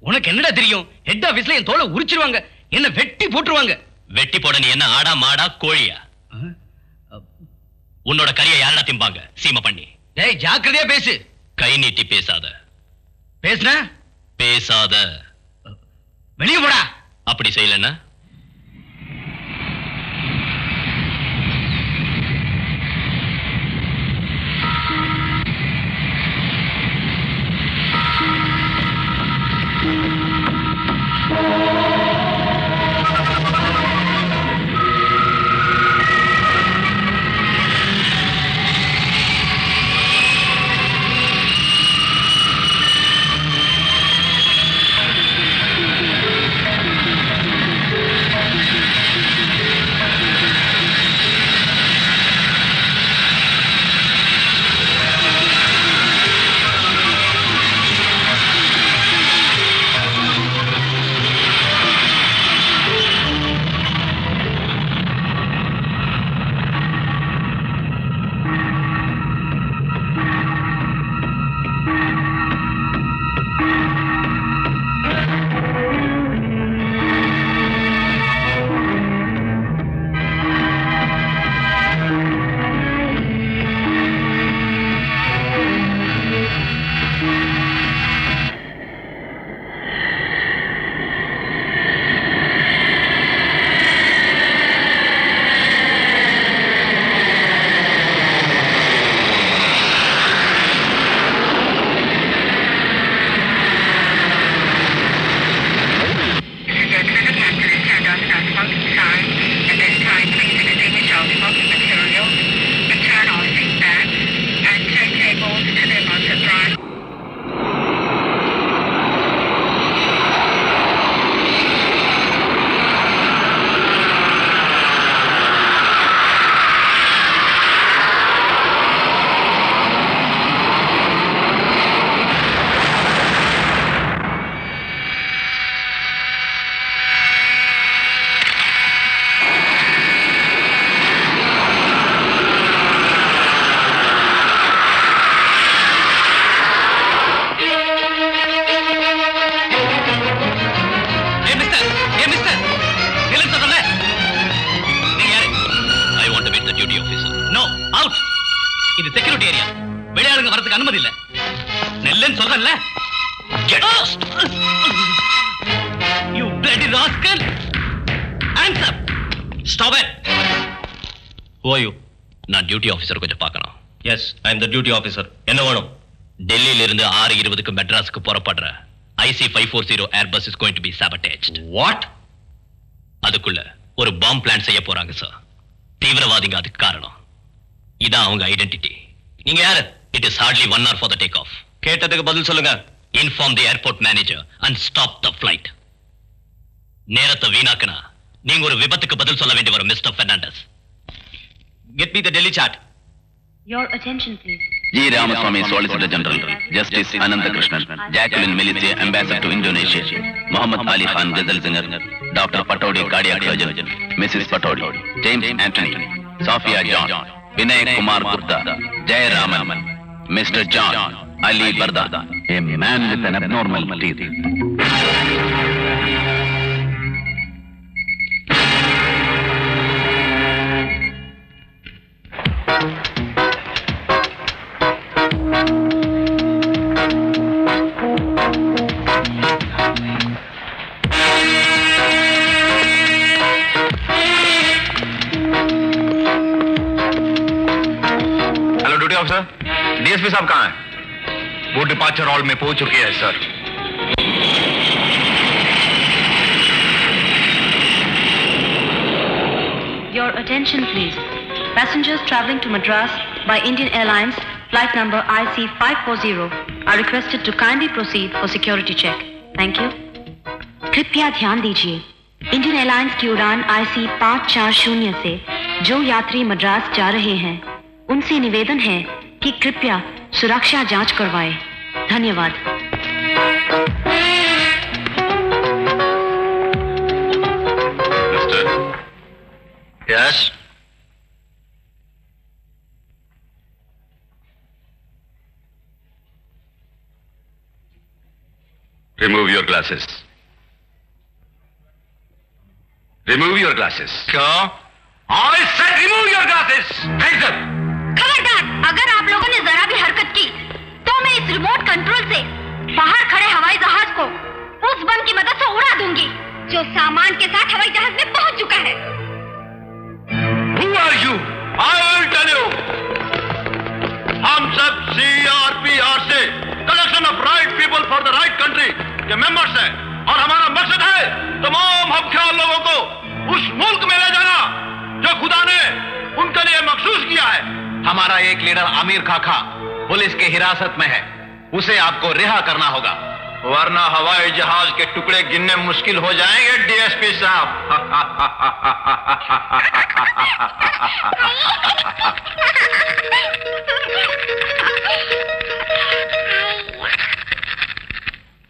உனக்கு என்னடா தெரியும்? ஹெட் ஆபீஸ்ல என் தோலை உரிச்சிருவாங்க. என்ன வெட்டி போட்டுருவாங்க. வெட்டி போட நீ என்ன ஆடா மாடா கோழியா? உன்னோட கறியை யாரடா திம்பாங்க சீமை பண்ணி? டேய், ஜாக்கிரதையா பேசு. கை நீட்டி பேசாத. பேசுனா பேசாத. வெளியே போடா. அப்படி செய்யலன்னா இது செக்யூரிட்டி ஏரியா. வெளியாளுங்க வரதுக்கு அனுமதி இல்ல. நெல்லன்னு சொல்றேன்ல. Get lost. You bloody rascal. Hands up. Stop it. Who are you? நான் டியூட்டி ஆபீசர் கொஞ்சம் பார்க்கணும். Yes, I am the duty officer. என்ன வேணும்? டெல்லியில இருந்து 6:20க்கு மெட்ராஸுக்கு புறப்படுற IC-540 airbus is going to be sabotaged. What? அதுக்குள்ள ஒரு பாம்பு பிளான் செய்ய போறாங்க சார். தீவிரவாதிங்க அதுக்கு காரணம். இதான் அவங்க ஐடென்டிட்டி. நீங்க யாரு? It is hardly 1 hour for the takeoff. கேட்டதுக்கு பதில் சொல்லுங்க. Inform the airport manager and stop the flight. நேரத்தை வீணாக்குனா நீங்க ஒரு விபத்துக்கு பதில் சொல்ல வேண்டி வரும் mister Fernandes. Get me the Delhi chart. Your attention, please. G. Ramaswamy, Solicitor General, Justice Ananta Krishnan, Jacqueline Militia, Ambassador to Indonesia, Muhammad Ali Khan, Ghazal Singer, Dr. Patodi, Cardiac Surgeon, Mrs. Patodi, James Anthony, Sophia John, Vinay Kumar Gupta, Jay Raman, Mr. John, Ali Barda, a man with an abnormal teeth. Officer, DSP साहब कहाँ हैं? वो departure hall में पहुंच चुके हैं sir. Your attention, please. Passengers traveling to Madras by Indian Airlines, flight number IC-540, are requested to kindly proceed for security check. Thank you. कृपया ध्यान दीजिए. इंडियन एयरलाइंस की उड़ान IC-540 से जो यात्री मद्रास जा रहे हैं, उनसे निवेदन है कि कृपया सुरक्षा जांच करवाएं. धन्यवाद. Mister, yes. Remove your glasses. Remove your glasses. क्या? I said remove your glasses. Hands up. खबरदार, अगर आप लोगों ने जरा भी हरकत की तो मैं इस रिमोट कंट्रोल से बाहर खड़े हवाई जहाज को उस बम की मदद से उड़ा दूंगी जो सामान के साथ हवाई जहाज में पहुंच चुका है. Who are you? I will tell you. हम सब CRPR से collection of right people for the right country के members हैं और हमारा मकसद है तमाम हकख्याल लोगों को उस मुल्क में ले जाना जो खुदा ने उनके लिए मखसूस किया है. हमारा एक लीडर आमिर खाखा पुलिस के हिरासत में है. उसे आपको रिहा करना होगा, वरना हवाई जहाज के टुकड़े गिनने मुश्किल हो जाएंगे डीएसपी साहब.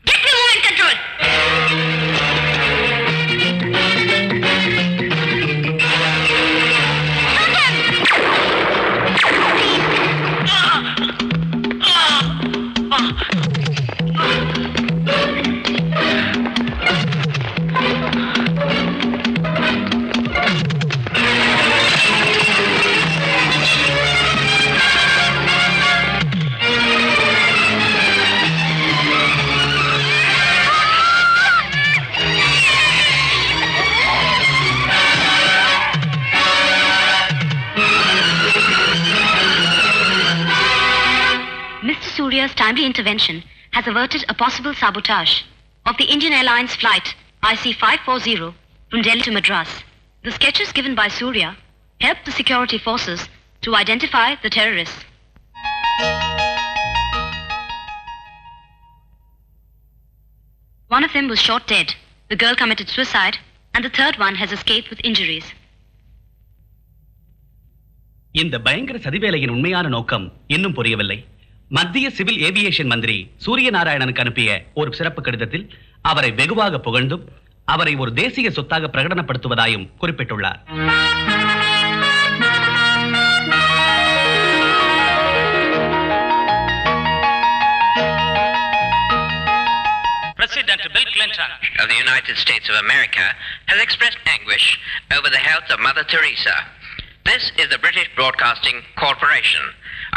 Get me more in control. Surya's timely intervention has averted a possible sabotage of the Indian Airlines flight IC-540 from Delhi to Madras. The sketches given by Surya helped the security forces to identify the terrorists. One of them was shot dead, the girl committed suicide, and the third one has escaped with injuries. இந்த பயங்கர சதிவேலையின் உண்மையான நோக்கம் இன்னும் புரியவில்லை. மத்திய civil aviation மந்திரி சூரிய நாராயணனுக்கு அனுப்பிய ஒரு சிறப்பு கடிதத்தில் அவரை வெகுவாக புகழ்ந்தும் அவரை ஒரு தேசிய சொத்தாக பிரகடனப்படுத்துவதாயும் குறிப்பிட்டுள்ளார். President Bill Clinton of the United States of America has expressed anguish over the health of Mother Teresa. This is the British Broadcasting Corporation.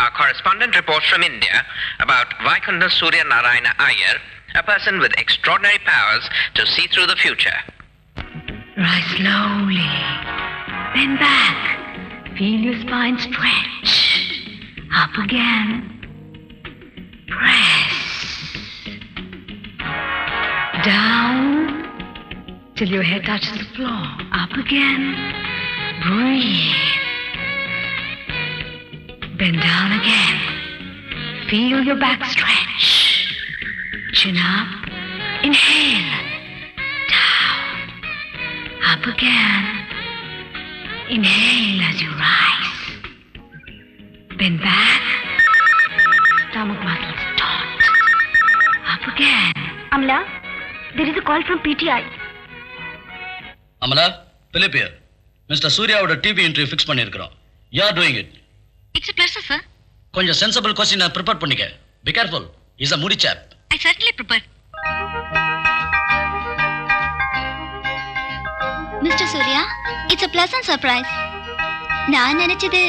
Our correspondent reports from India about Vaikunth Surya Narayana Iyer, a person with extraordinary powers to see through the future. Rise slowly. Bend back. Feel your spine stretch. Up again. Press. Down till your head touches the floor. Up again. Breathe. Bend down again. Feel your back stretch. Chin up. Inhale. Down. Up again. Inhale as you rise. Bend back. Stomach muscles taut. Up again. Amla, there is a call from PTI. Amala, Philip here. Mister சூர்யாவோட TV interview fix பண்ணியிருக்கிறோம். You are doing it. It's a pleasure, sir. கொஞ்சம் sensible கொஸ்டினை prepare பண்ணிக்க. Be careful. Is a moody chap. I certainly prepared. Mister Surya, it's a pleasant surprise. நான் நினைச்சது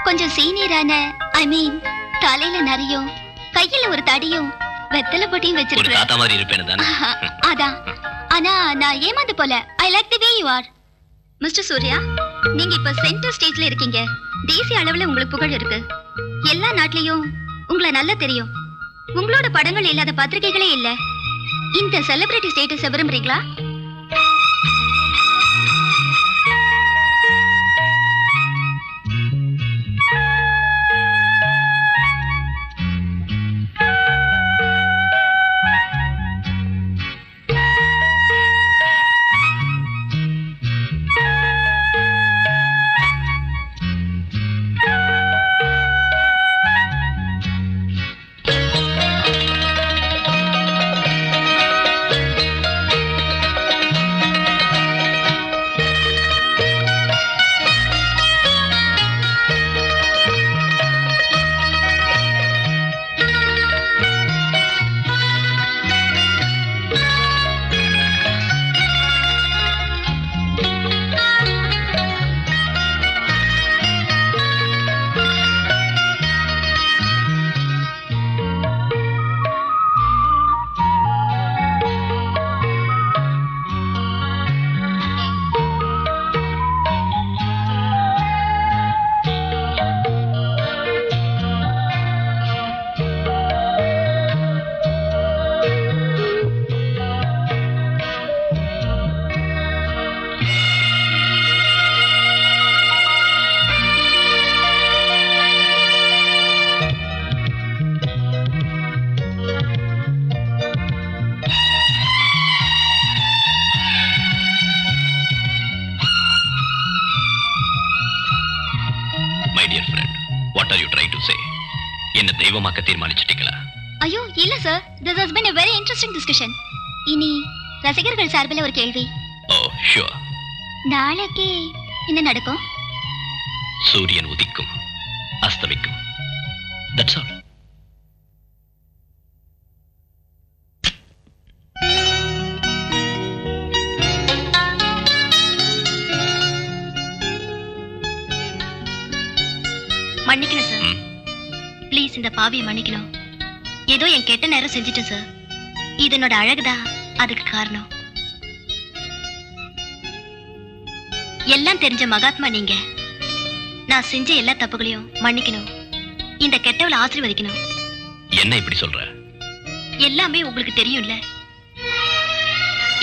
கொஞ்சம் சீனியரான, ஐ மீன் தலையில நரியும் கையில ஒரு தடியும் வெத்தலை பொட்டியும் ஒரு வச்சிருக்கேன். தாத்தா மாதிரி இருப்பேன்னு தானே? அதான். ஆனா நான் ஏமாந்து போல. I like the way you are. Mister Surya, நீங்க இப்ப சென்டர் ஸ்டேஜ்ல இருக்கீங்க. தேசிய அளவுல உங்களுக்கு புகழ் இருக்கு. எல்லா நாட்டிலையும் உங்களை நல்லா தெரியும். உங்களோட படங்கள் இல்லாத பத்திரிகைகளே இல்ல. இந்த செலிபிரிட்டி ஸ்டேட்டஸ் விரும்புறீங்களா? என்ன தெய்வமாக்க தீர்மானிச்சிட்டீங்களா? ஐயோ இல்ல sir, this has been a very interesting discussion. இனி ரசிகர்கள் சார்பில் ஒரு கேள்வி. ஓ ஷூர். நாளைக்கு என்ன நடக்கும்? சூரியன் உதிக்கும், அஸ்தமிக்கும். That's all. மன்னிக்கணும் சார், ப்ளீஸ் இந்த பாவியை மன்னிக்கணும். ஏதோ என் கெட்ட நேரம் செஞ்சுட்டேன் சார். இது என்னோட அழகுதான் அதுக்கு காரணம். எல்லாம் தெரிஞ்ச மகாத்மா நீங்க. நான் செஞ்ச எல்லா தப்புகளையும் மன்னிக்கணும். இந்த கெட்டவளை ஆசீர்வதிக்கணும். என்ன இப்படி சொல்ற? எல்லாமே உங்களுக்கு தெரியும்ல.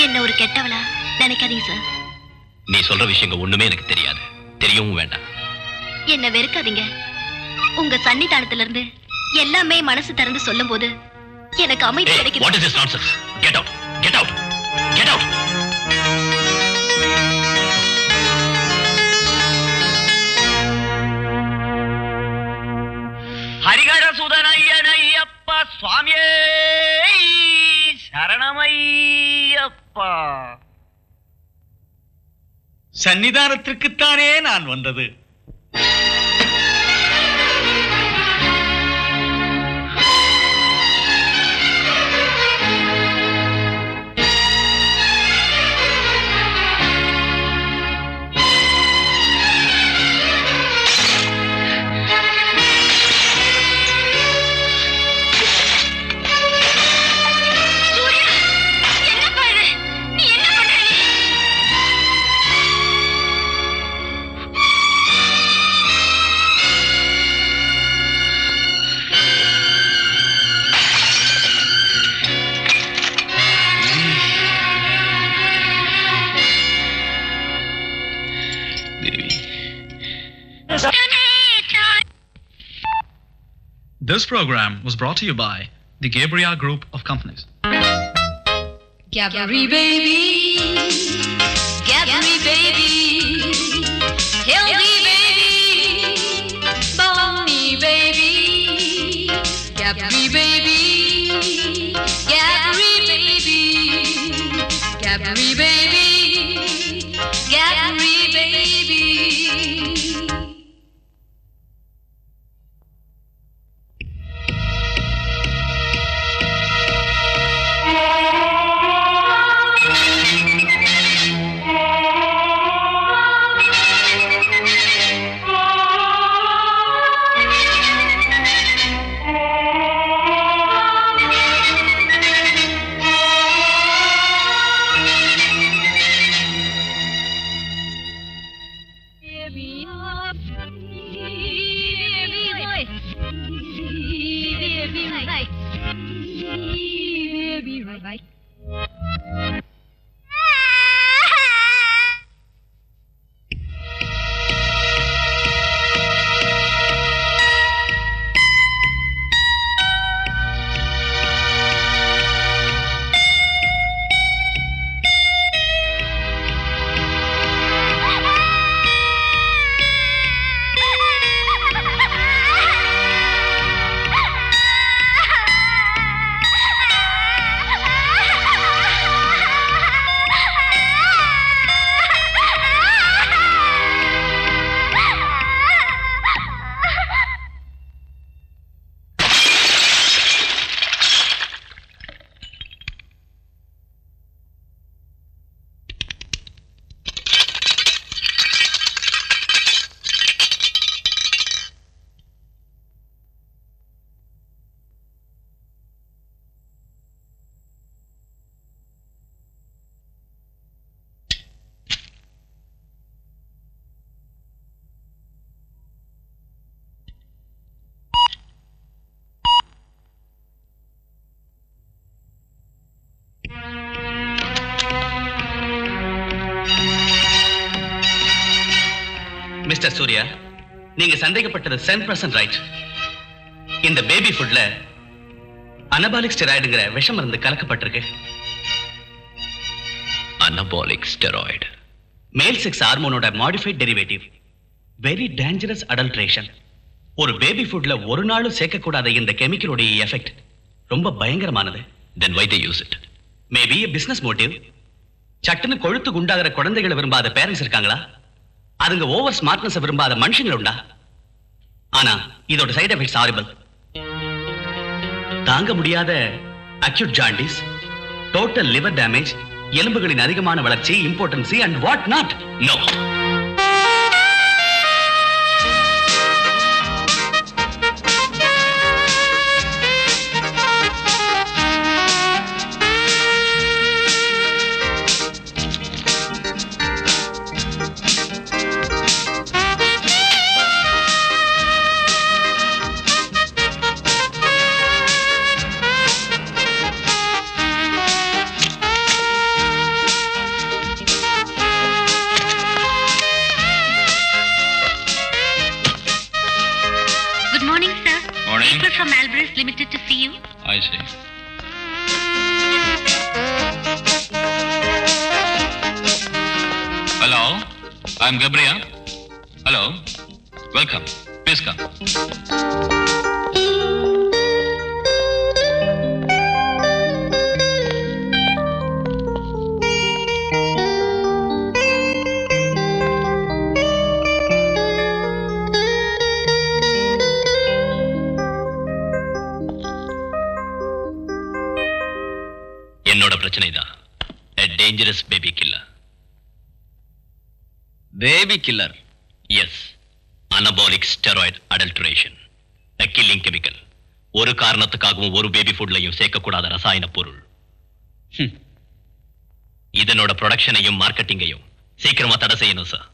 என்ன ஒரு கெட்டவளா நினைக்காதீங்க சார். நீ சொல்ற விஷயங்கள் ஒண்ணுமே எனக்கு தெரியாது, தெரியவும் வேண்டாம். என்ன வெறுக்காதீங்க. உங்க சன்னிதானத்துல இருந்து எல்லாமே மனசு திறந்து சொல்லும் போது எனக்கு அமைதி கிடைக்குது. What is this nonsense? Get out! Get out! Get out! ஹரிகர சுதனையனையப்பா சுவாமியே சரணமையப்பா. சன்னிதானத்திற்குத்தானே நான் வந்தது. This program was brought to you by the Gabriel Group of Companies. Gabri baby, Gabri baby, healthy baby, bony baby, Gabri baby, Gabri baby, Gabri baby, Gabri baby. Mister Surya, நீங்க சந்தேகப்பட்டது 100% right. இந்த baby ஃபுட்ல anabolic ஸ்டெராய்டுங்கிற விஷம் மருந்து கலக்கப்பட்டிருக்கு. Anabolic steroid male sex ஹார்மோனோட modified derivative. Very dangerous adulteration. ஒரு பேபி ஃபுட்ல ஒரு நாளும் சேர்க்கக்கூடாத இந்த கெமிக்கலோட எஃபெக்ட் ரொம்ப பயங்கரமானது. Then why they use it? Maybe business motive. சட்டுன்னு கொழுத்து குண்டாகிற குழந்தைகளை விரும்பாத பேரண்ட்ஸ் இருக்காங்களா? அதுங்க ஓவர் ஸ்மார்ட்னஸ் விரும்பாத மனுஷங்க உண்டா? ஆனா இதோட சைடு எஃபெக்ட்ஸ் ஹாரிபிள். தாங்க முடியாத acute jaundice, total liver damage, எலும்புகளின் அதிகமான வளர்ச்சி, impotency and what not. No. People from Alvarez Limited to see you. I see. Hello, I'm Gabriel. Hello, welcome. Please come. என்னோட பிரச்சனை தான். A dangerous baby killer. Baby killer? Yes. Anabolic steroid adulteration. A killing chemical. ஒரு காரணத்துக்காகவும் ஒரு baby ஃபுட்லையும் சேர்க்கக்கூடாத ரசாயன பொருள். இதனோட ப்ரொடக்ஷனையும் மார்க்கெட்டிங்கையும் சீக்கிரமா தடை செய்யணும் சார்.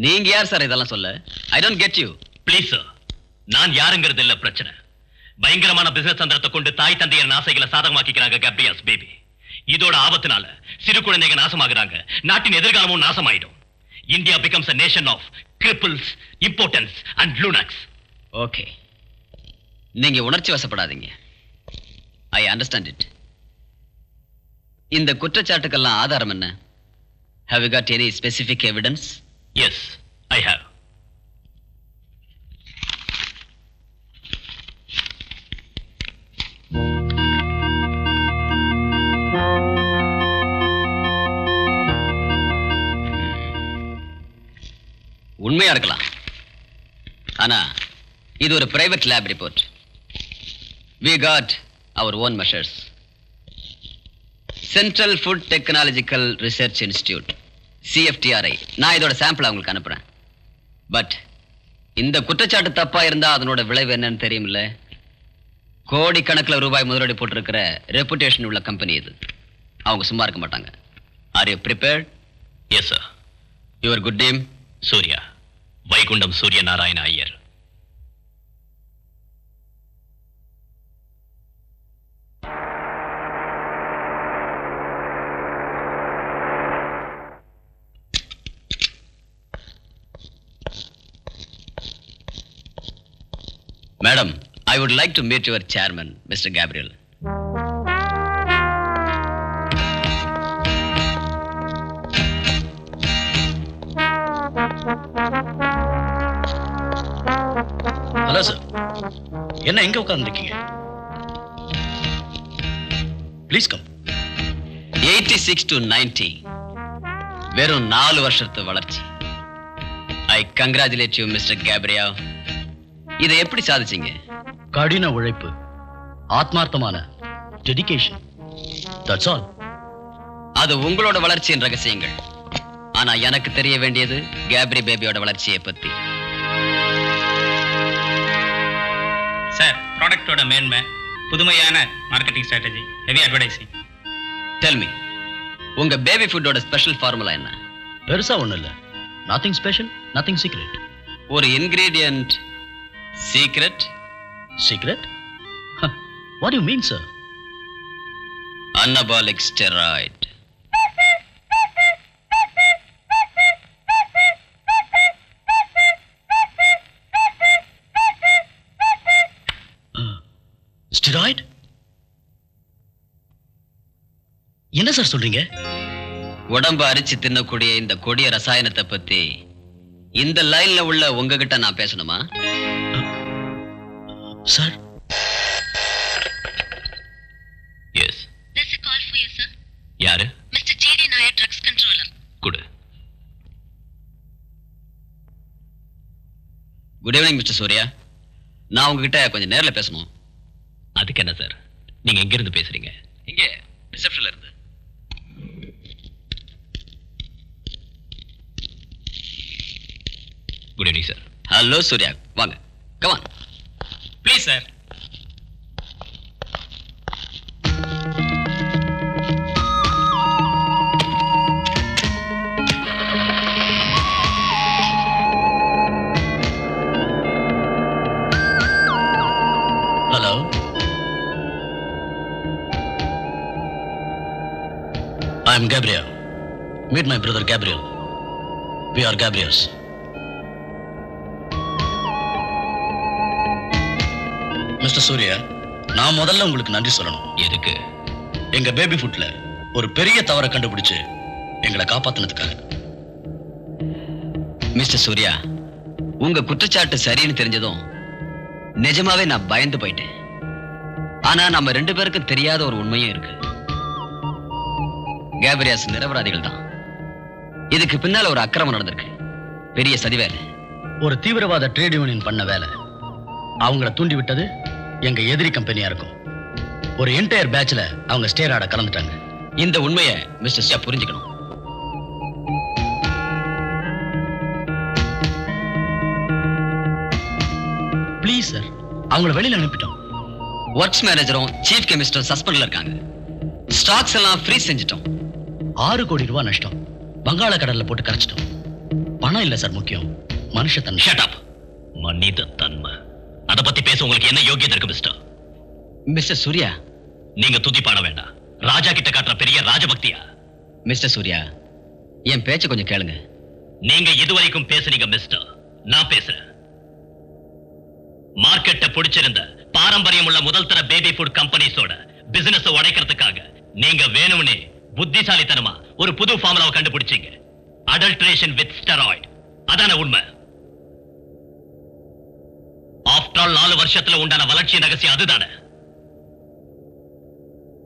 நீங்க யார் சார் இதெல்லாம் சொல்ல? I don't get you. Please sir, நான் யாருங்கிறது இல்ல பிரச்சனை. பயங்கரமான பிசினஸ் தந்திரத்தை கொண்டு தாய் தந்தையர் ஆசைகளை சாதகமாக்கிக்கிறாங்க கேப்ரியல்ஸ் பேபி. இதோட ஆபத்தினால சிறு குழந்தைங்க நாசமாகுறாங்க. நாட்டின் எதிர்காலமும் நாசமாயிடும். India becomes a nation of cripples, impotents and lunatics. Okay, நீங்க உணர்ச்சி வசப்படாதீங்க. I understand it. இந்த குற்றச்சாட்டுக்கெல்லாம் ஆதாரம் என்ன? Have you got any specific evidence? Yes, I have. உண்மையா இருக்கலாம். ஆனா இது ஒரு private lab report. We got our own measures. Central Food Technological Research Institute, CFTRI. நான் இதோட சாம்பிள் அவங்களுக்கு அனுப்புறேன். பட் இந்த குற்றச்சாட்டு தப்பா இருந்தா அதனோட விளைவு என்னன்னு தெரியுமில்ல? கோடிக்கணக்கில் ரூபாய் முதலீடு போட்டிருக்கிற ரெப்புடேஷன் உள்ள கம்பெனி இது. அவங்க சும்மா இருக்க மாட்டாங்க. Are you prepared? Yes, sir. Your good name? Surya, Vaikuntham Surya Narayana Iyer. Madam, I would like to meet your chairman, Mr. Gabriel. Hello sir, என்ன எங்க உட்கார்ந்துருக்கீங்க? Please come. 86 to 90, வெறும் 4 வருஷத்து வளர்ச்சி. I congratulate you, Mr. Gabriel. இதை எப்படி சாதிச்சீங்க? கடின உழைப்பு, ஆத்மார்த்தமான டெடிகேஷன். That's all. அது உங்களோட வளர்ச்சியின் ரகசியங்கள். ஆனா எனக்கு தெரிய வேண்டியது கேப்ரி பேபியோட வளர்ச்சியை பத்தி. சார், ப்ராடக்ட்டோட மேன்மை, புதுமையான marketing strategy, heavy advertising. Tell me, உங்க பேபி ஃபுட்டோட ஸ்பெஷல் ஃபார்முலா என்ன? பெருசா ஒண்ணும் இல்ல. Nothing special, nothing secret. ஒரு ingredient secret? Secret? What do you mean, sir? Anabolic steroid. Steroid? என்ன சார் சொல்றீங்க? உடம்பு அரிச்சு தின்னக்கூடிய இந்த கொடிய ரசாயனத்தை பத்தி இந்த லைன்ல உள்ள உங்ககிட்ட நான் பேசணுமா? Sir. Yes. There's a call for you, sir. யாரு? Mr. J.D. Nair, drugs controller. குடு. Good evening mister Surya. நான் உங்ககிட்ட கொஞ்சம் நேர்ல பேசணும். அதுக்கு என்ன சார், நீங்க எங்க இருந்து பேசுறீங்க? இங்க ரிசப்ஷன்ல இருந்து. Good evening sir. Hello Surya, வாங்க. Come on. Please sir. Hello. I am Gabriel. Meet my brother Gabriel. We are Gabriels. Mister Surya, நான் முதல்ல உங்களுக்கு நன்றி சொல்லணும். எதுக்கு? எங்க பேபி ஃபுட்ல ஒரு பெரிய தவறை கண்டுபிடிச்சு எங்களை காப்பாத்தினதுக்காக. மிஸ்டர் சூர்யா, உங்க குற்றச்சாட்டு சரின்னு தெரிஞ்சதும் நிஜமாவே நான் பயந்து போயிட்டேன். ஆனா நம்ம 2 பேருக்கும் தெரியாத ஒரு உண்மையும் இருக்கு. கேப்ரியாஸ் நிரபராதிகள் தான். இதுக்கு பின்னால ஒரு அக்கிரமம் நடந்திருக்கு. பெரிய சதி வேலை. ஒரு தீவிரவாத ட்ரேட் யூனியன் பண்ண வேலை. அவங்கள தூண்டி விட்டது எங்க எதிரி கம்பெனியா இருக்கும். ஒரு என்டையர் பேட்ச்ல அவங்க ஸ்டேராட கலந்துட்டாங்க. இந்த உண்மையை மிஸ்டர் ஷா புரிஞ்சுக்கணும். ப்ளீஸ் சார், அவங்கள வெளியில அனுப்பிட்டோம். ஒர்க்ஸ் மேனேஜரும் சீஃப் கெமிஸ்டரும் சஸ்பெண்ட்ல இருக்காங்க. ஸ்டாக்ஸ் எல்லாம் ஃப்ரீஸ் செஞ்சிட்டோம். 6 கோடி ரூபாய் நஷ்டம். வங்காள கடல்ல போட்டு கரைச்சிட்டோம். பணம் இல்ல சார் முக்கியம், மனுஷத்தன்மை. Shut up. மனித தன்மை, அத பத்தி பேச உங்களுக்கு என்ன யோகியதை இருக்கு மிஸ்டர்? மிஸ்டர் சூர்யா, நீங்க துதி பாட வேண்டாம். ராஜா கிட்ட காட்டுற பெரிய ராஜபக்தியா? மிஸ்டர் சூர்யா, என் பேச்ச கொஞ்சம் கேளுங்க. நீங்க இதுவரைக்கும் பேசுனீங்க மிஸ்டர், நான் பேசுறேன். பிடிச்சிருந்த பாரம்பரியம் உள்ள முதல் தர பேபி ஃபுட் கம்பெனிஸோட பிசினஸ் உடைக்கிறதுக்காக நீங்க வேணும்னே புத்திசாலித்தனமா ஒரு புது ஃபார்முலாவை கண்டுபிடிச்சீங்க. Adulteration with steroid. அதான உண்மை. ஆஃப்டர் ஆல் 4 வருஷத்துல உண்டான வளர்ச்சி ரகசியம் அதுதானே.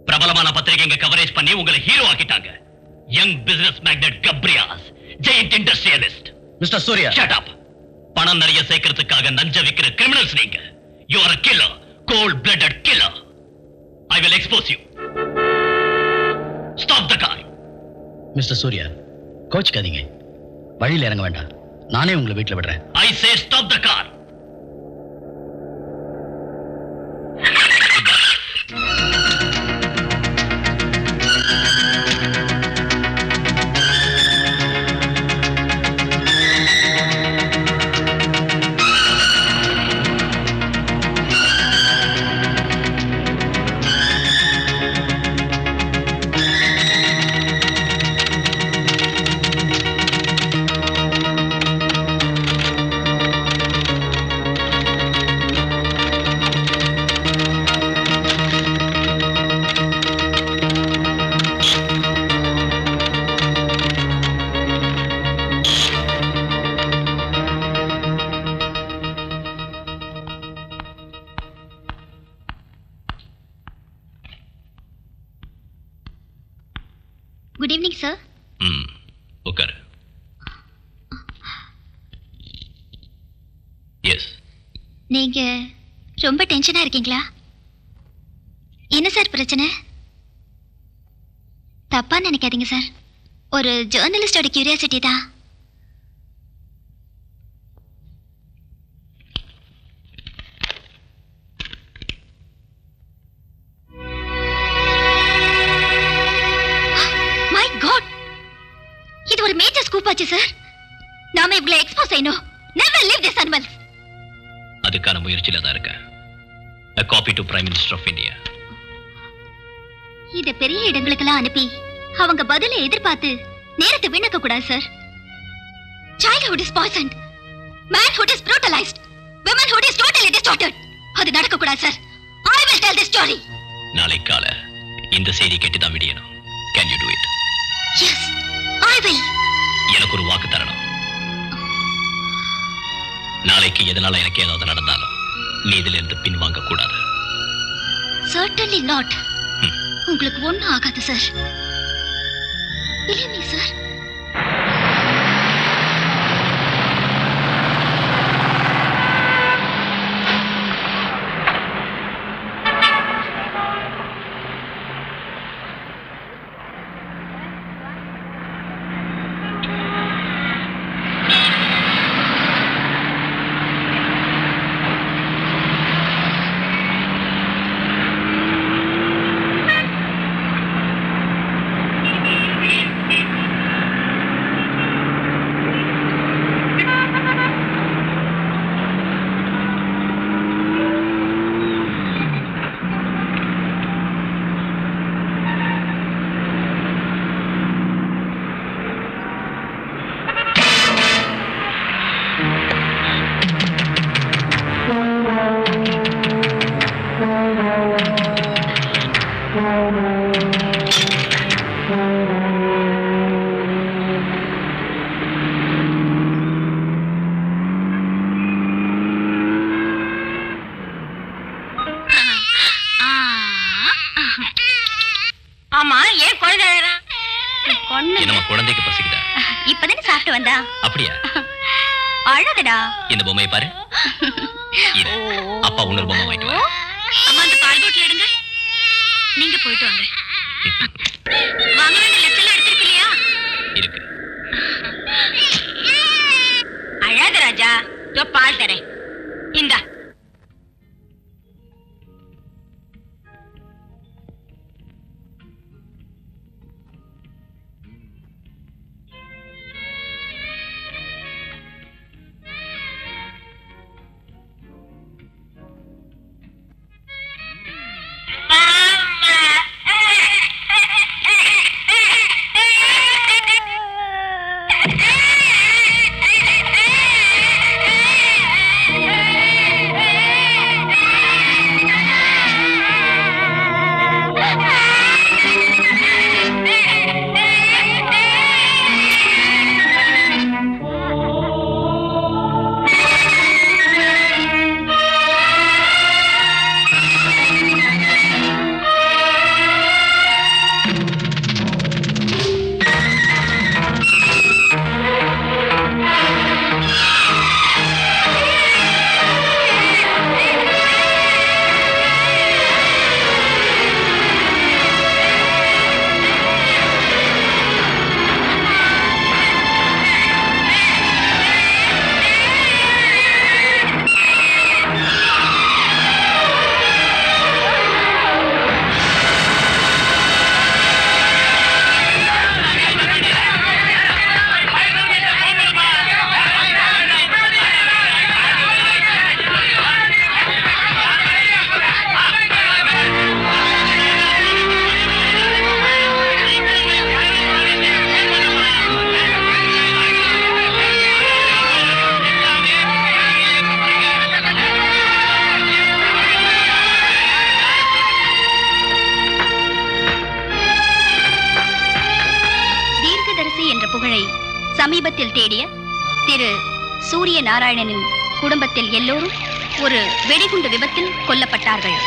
பிரபலமான பத்திரிகைங்க கவரேஜ் பண்ணி உங்களை ஹீரோ ஆக்கிட்டாங்க. Young business magnate Gabrias, giant industrialist. Mister Surya, shut up. பணம் நிறைய சேர்க்கிறதுக்காக நஞ்ச விக்கிற கிரிமினல்ஸ் நீங்க. You are a killer, cold blooded killer. I will expose you. Stop the car. Mister Surya, கோச்சுக்காதீங்க. வழியில் இறங்க வேண்டாம். நானே உங்களை வீட்டில் விடுறேன். I say stop the car. Good evening sir. உட்காரு. எஸ். நீங்க ரொம்ப டென்ஷனா இருக்கீங்களா? என்ன சார் பிரச்சனை? தப்பா நினைக்காதீங்க சார். ஒரு ஜேர்னலிஸ்டோட கியூரியாசிட்டி தான். இது ஒரு மேஜர் ஸ்கூப் ஆச்சு சார். நாம இவங்களை எக்ஸ்போஸ் செய்யணும். Never leave this animals. அதுக்கான முயற்சியில தான் இருக்கேன். A copy to Prime Minister of India. இத பெரிய இடங்களுக்கெல்லாம் அனுப்பி அவங்க பதிலை எதிர்பார்த்து நேரத்தை வீணாக்க கூடாது sir. Childhood is poisoned. Manhood is brutalized. Womanhood is totally distorted. அது நடக்க கூடாது sir. I will tell this story. நாளை கால இந்த செய்தி கேட்டு தான் விடியணும். Can you do it? Yes, I will. எனக்கு ஒரு வாக்கு தரணும். நாளைக்கு எதனால எனக்கு ஏதாவது நடந்தாலும் நீ இதிலிருந்து பின்வாங்க கூடாது. Certainly not. உங்களுக்கு ஒண்ணும் ஆகாது சார். Believe me, sir. ஆமா, ஏன் குழந்தை அழறா? என்னம்மா குழந்தைக்கு பசிக்குதா? இப்பதானே சாப்பிட்டு வந்தா. அப்படியா? அழகுடா. இந்த பொம்மையை பாரு. இரு, அப்பா இன்னொரு பொம்மை வாங்கிட்டு வா. அம்மா அந்த பால் போட்டில் எடுங்க. நீங்க போயிட்டு வாங்க. வாங்க வேண்டிய லெட்டர்ல எடுத்துருக்கு இல்லையா? இருக்கு. அழாத ராஜா, இதோ பால் தரேன். இந்தா. ஆபத்தில் தேடிய திரு சூரிய நாராயணனின் குடும்பத்தில் எல்லோரும் ஒரு வெடிகுண்டு விபத்தில் கொல்லப்பட்டார்கள்.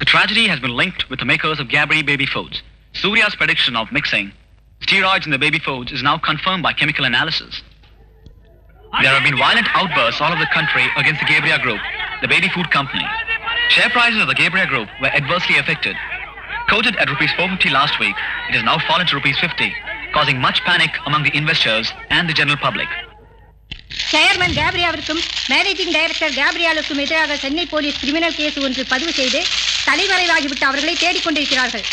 The tragedy has been linked with the makers of Gabri baby foods. Surya's prediction of mixing steroids in the baby foods is now confirmed by chemical analysis. There have been violent outbursts all over the country against the Gabriel Group, the baby food company. Share prices of the Gabriel Group were adversely affected. Quoted at rupees 450 last week, it has now fallen to rupees 50, causing much panic among the investors and the general public. Chairman கேப்ரியாவிற்கும் managing director கேப்ரியாலுக்கும் எதிராக Chennai police criminal case ஒன்று பதிவு செய்து தலைமறைவாகிவிட்ட அவர்களை தேடிக்கொண்டிருக்கிறார்கள்.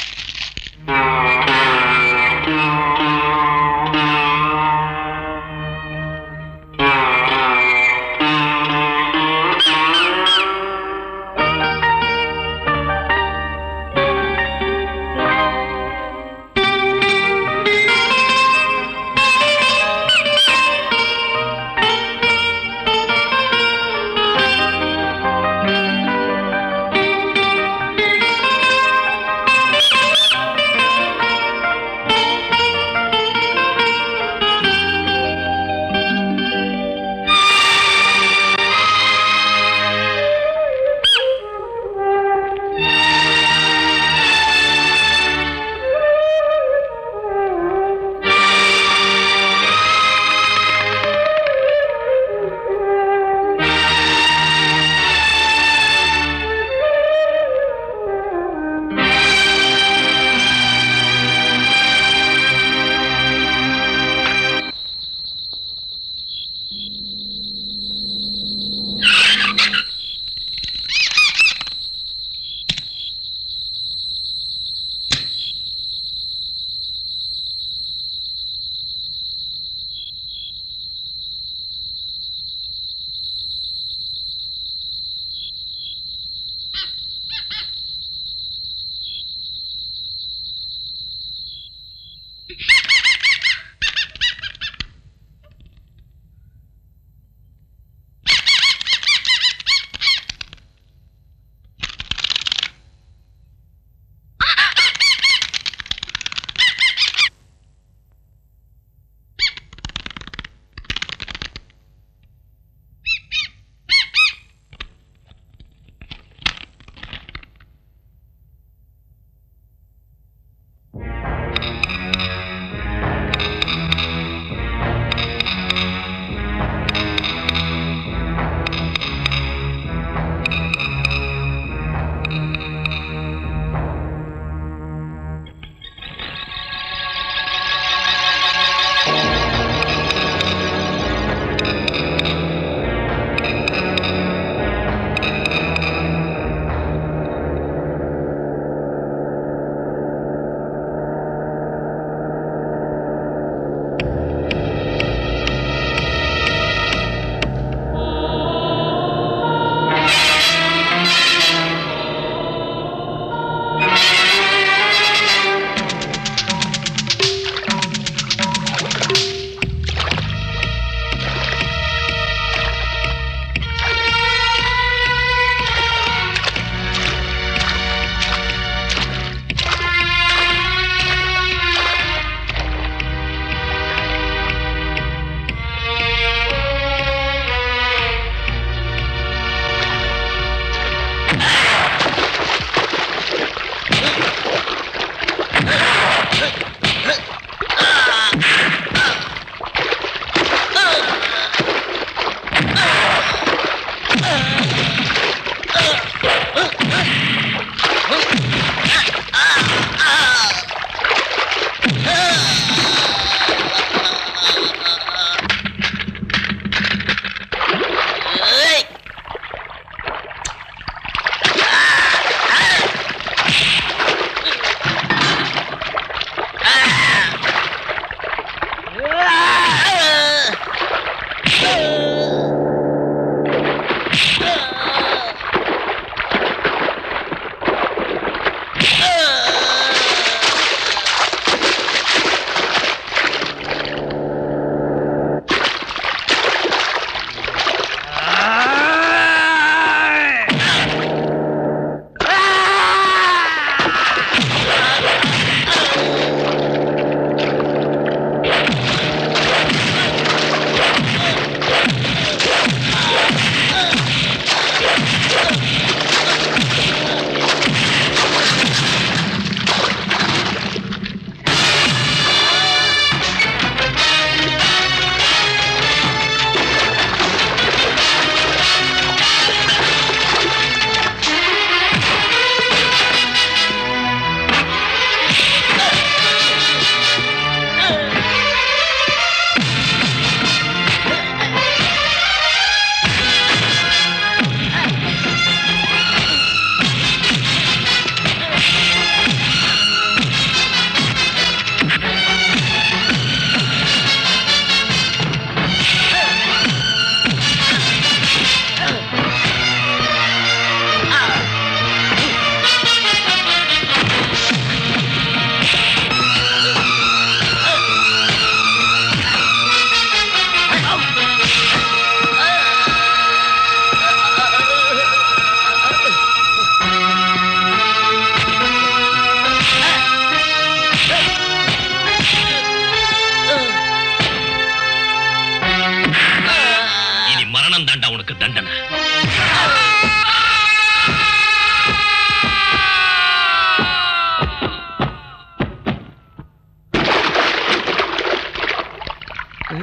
I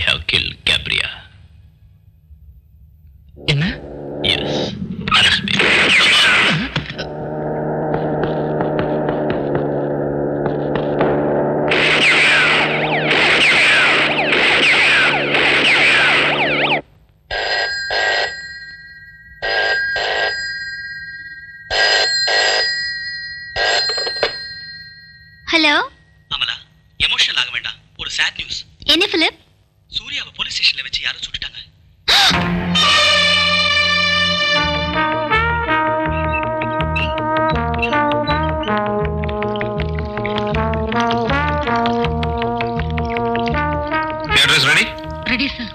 have killed Gabriel. என்ன? Yes. Arrest me. Hello Amala, emotional ஆக வேண்டாம். ஒரு சேட் நியூஸ். என்ன பிலிப்? சூர்யாவை போலீஸ் ஸ்டேஷன்ல வச்சு யாரும் சுட்டுட்டாங்க. Address ready? Ready sir.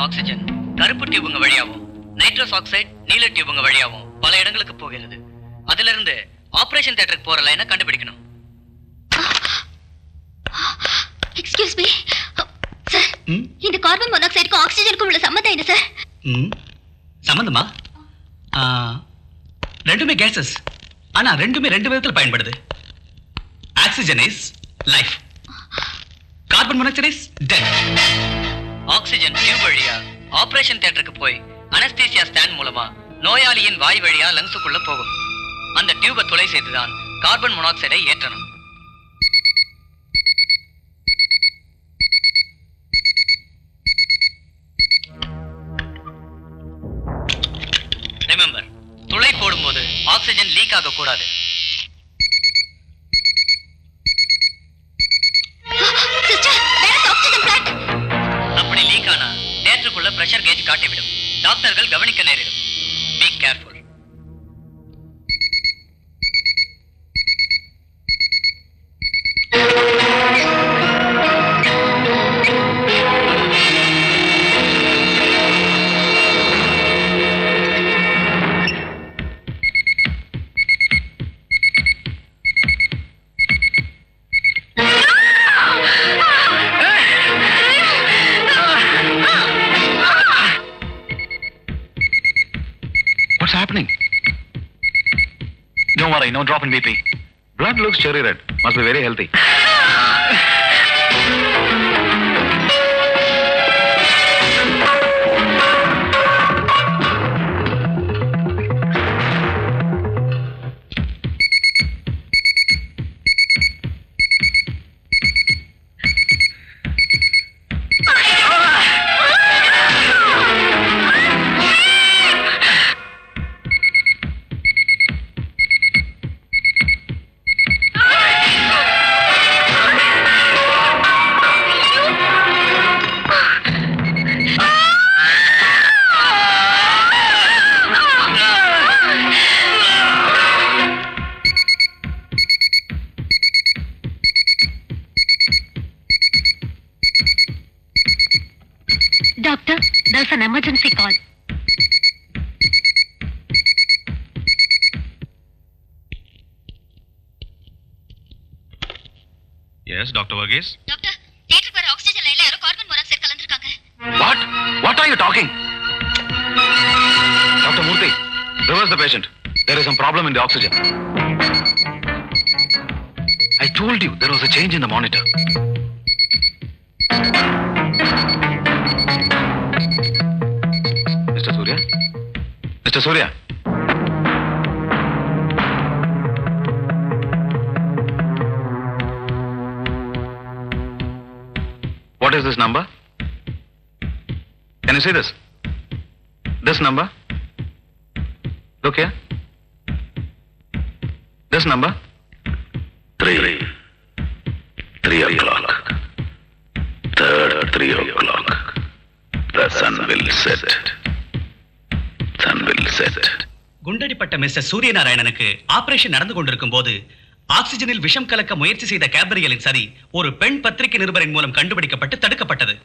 Oxygen கருப்பு டியூபுங்க வழியாவும் நைட்ரஸ் ஆக்சைடு நீல டியூபுங்க வழியாவும் பல இடங்களுக்கு போகிறது. அதுல இருந்து ஆபரேஷன் தியேட்டருக்கு போற லைனை கண்டுபிடிக்கணும். எக்ஸ்கியூஸ் மீ சார், இந்த கார்பன் மோனாக்சைடுக்கும் ஆக்சிஜனுக்கும் உள்ள சம்மந்தம் என்ன சார்? சம்பந்தமா? ரெண்டுமே கேசஸ், ஆனா ரெண்டுமே ரெண்டு விதத்தில் பயன்படுது. Oxygen is life, carbon monoxide is death. Oxygen tube வழியா ஆபரேஷன் தியேட்டருக்கு போய் அனஸ்தீசியா ஸ்டாண்ட் மூலமா நோயாளியின் வாய் வழியா லங்ஸுக்குள்ள போகும். அந்த டியூபை துளை செய்துதான் கார்பன் மோனாக்சைடை ஏற்றணும். ரிமெம்பர், துளை போடும்போது ஆக்சிஜன் லீக் ஆக கூடாது. அப்படி லீக் ஆனா தியேட்டருக்குள்ள பிரஷர் கேஜ் காட்டிவிடும். டாக்டர்கள் கவனிக்க நேரிடும். Be careful. What's happening? Don't worry, no drop in BP. Blood looks cherry red. Must be very healthy. Doctor, there's an emergency call. Yes, Dr. Varghese? Doctor, தியேட்டருக்கு வர oxygen லைன்ல யாரோ carbon monoxide கலந்திருக்காங்க. What? What are you talking? Dr. Murthy, reverse the patient. There is some problem in the oxygen. I told you there was a change in the monitor. Mr. Surya? Mr. Surya? What is this number? Can you see this? This number? Look here. This number? 3 o'clock. Third 3 o'clock. The sun will set. Sun will set. குண்டடிப்பட்ட mister சூரியநாராயணனுக்கு operation நடந்து கொண்டிருக்கும் போது ஆக்சிஜனில் விஷம் கலக்க முயற்சி செய்த கேப்ரியலின் சரி ஒரு பெண் பத்திரிகை நிருபரின் மூலம் கண்டுபிடிக்கப்பட்டு தடுக்கப்பட்டது.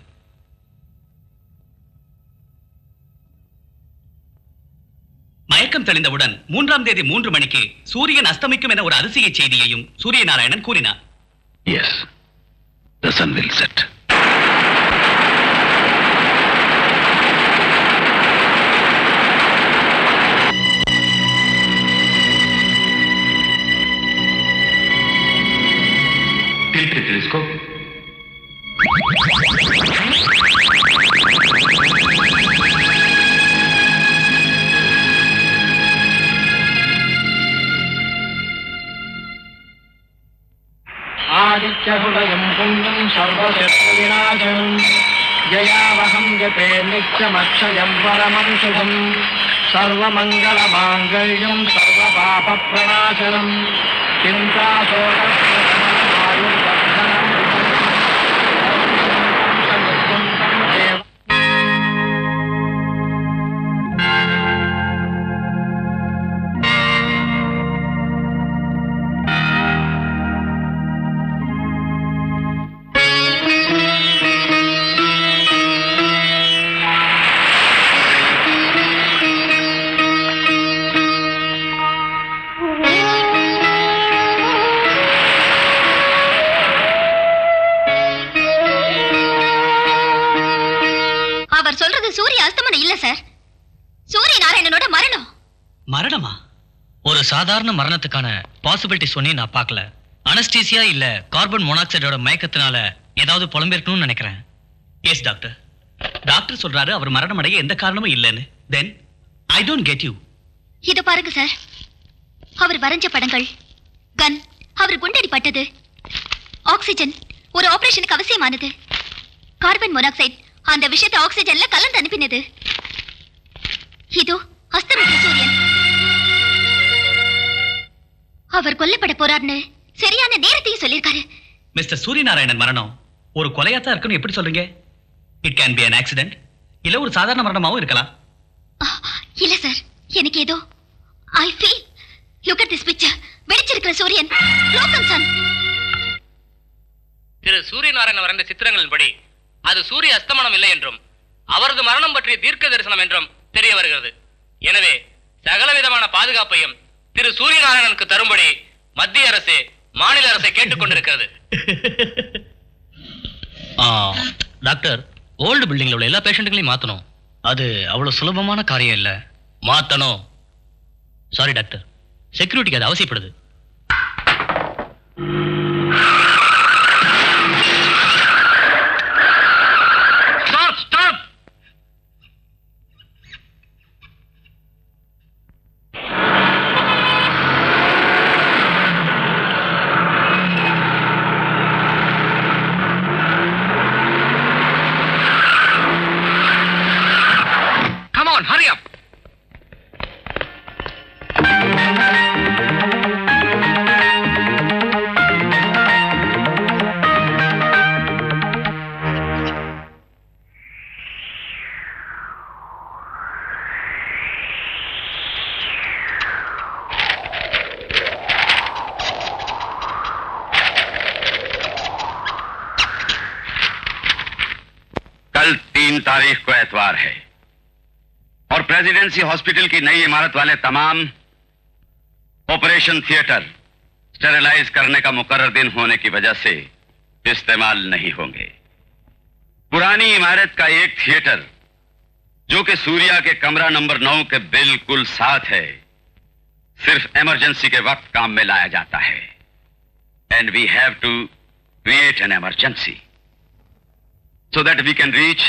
மயக்கம் தெளிந்தவுடன் 3ஆம் தேதி 3 மணிக்கு சூரியன் அஸ்தமிக்கும் என ஒரு அதிசய செய்தியையும் சூரியநாராயணன் கூறினார். Yes, the sun will set. Tilt the telescope. आदित्यहृदयं पुण्यं सर्वशत्रुविनाशनं जयावहं जपे नित्यमक्षयं परमं शुभं सर्वमङ्गलमाङ्गल्यं सर्वपापप्रणाशनं மரணமா? ஒரு சாதாரண மரணத்துக்கான பாசிபிலிட்டி சொன்னே நான் பார்க்கல. அனஸ்டீசியா இல்ல கார்பன் மோனாக்சைடோட மயக்கத்தினால ஏதாவது புலம்பிருக்கணும்னு நினைக்கிறேன். Yes doctor. டாக்டர் சொல்றாரு அவர் மரணம் அடைய எந்த காரணமும் இல்லைன்னு. தென் ஐ டோன்ட் கெட் யூ. இது பாருங்க சார், அவர் வரைஞ்ச படங்கள், கன், அவர் குண்டடிப்பட்டது, ஆக்சிஜன் ஒரு ஆபரேஷனுக்கு அவசியமானது, கார்பன் மோனாக்சைடு அந்த விஷயத்தை ஆக்சிஜன்ல கலந்து அனுப்பினது, இதோ அஸ்தமித்த சூரியன். அவர் கொல்லப்பட போறார்னு சரியான நேரத்தையும் சொல்லிருக்காரு. மிஸ்டர் சூரியநாராயணன் மரணம் ஒரு கொலையாத்தான் இருக்குன்னு எப்படி சொல்றீங்க? It can be an accident, இல்ல ஒரு சாதாரண மரணமாவும் இருக்கலாம். இல்ல சார், எனக்கு ஏதோ I feel. Look at this picture. வெடிச்சிருக்கிற சூரியன், லோகம் சன். திரு சூரியநாராயணன் வரைந்த சித்திரங்களின்படி அது சூரிய அஸ்தமனம் இல்லை என்றும் அவரது மரணம் பற்றிய தீர்க்க தரிசனம் என்றும் தெரிய வருகிறது. எனவே சகலவிதமான பாதுகாப்பையும் திரு சூரியநாராயணனுக்கு தரும்படி மத்திய அரசு மாநில அரசை கேட்டுக்கொண்டிருக்கிறது. டாக்டர், ஓல்டு பில்டிங்ல உள்ள எல்லா பேஷண்ட்டுகளையும் மாத்தணும். அது அவ்வளவு சுலபமான காரியம் இல்ல. மாத்தணும். சாரி டாக்டர், செக்யூரிட்டிக்கு அது அவசியப்படுது. Hurry up! कल 3 तारीख को एतवार है और प्रेसिडेंसी हॉस्पिटल की नई इमारत वाले तमाम ऑपरेशन थिएटर स्टेरिलाइज करने का मुकर्रर दिन होने की वजह से इस्तेमाल नहीं होंगे। पुरानी इमारत का एक थिएटर जो कि सूर्या के कमरा नंबर 9 के बिल्कुल साथ है, सिर्फ इमरजेंसी के वक्त काम में लाया जाता है। And we have to create an emergency so that we can reach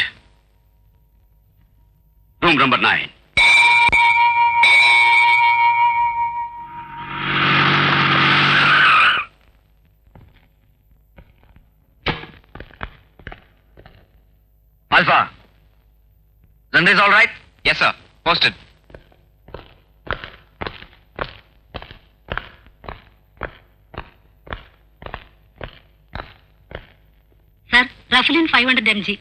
room number 9. Alpha, Zanda is all right? Yes, sir. Posted. Duffelin 500 mg.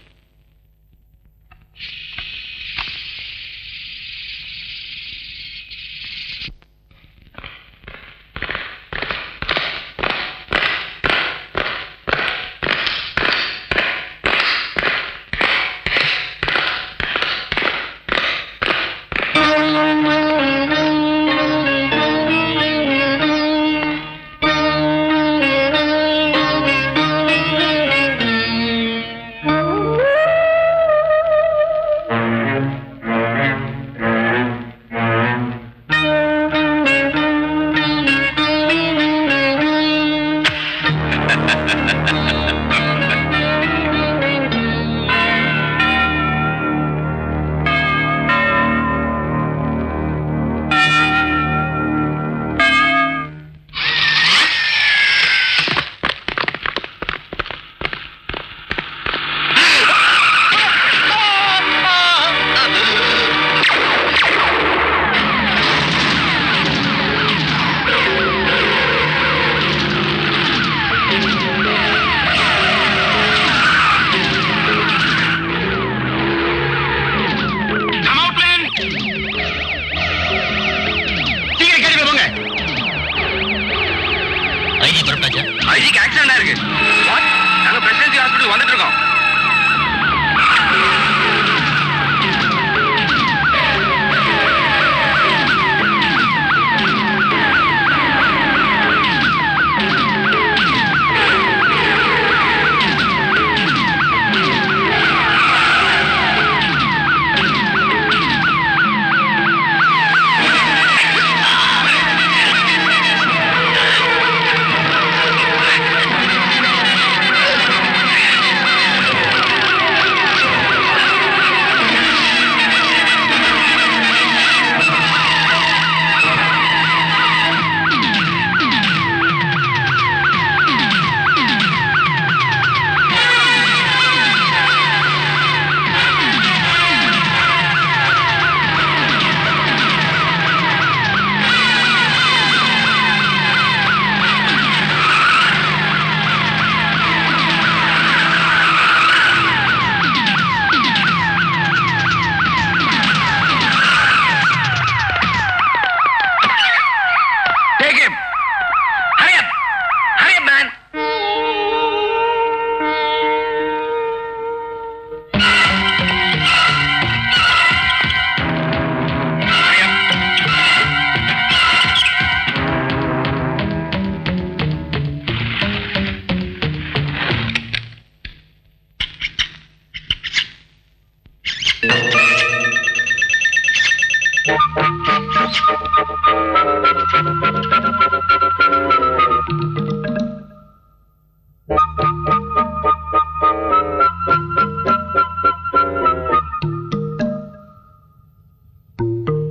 ஐஜிக்கு accident ஆயிருக்கு. நாங்க பிரசிடென்சி ஹாஸ்பிட்டல் வந்துட்டு இருக்கோம்.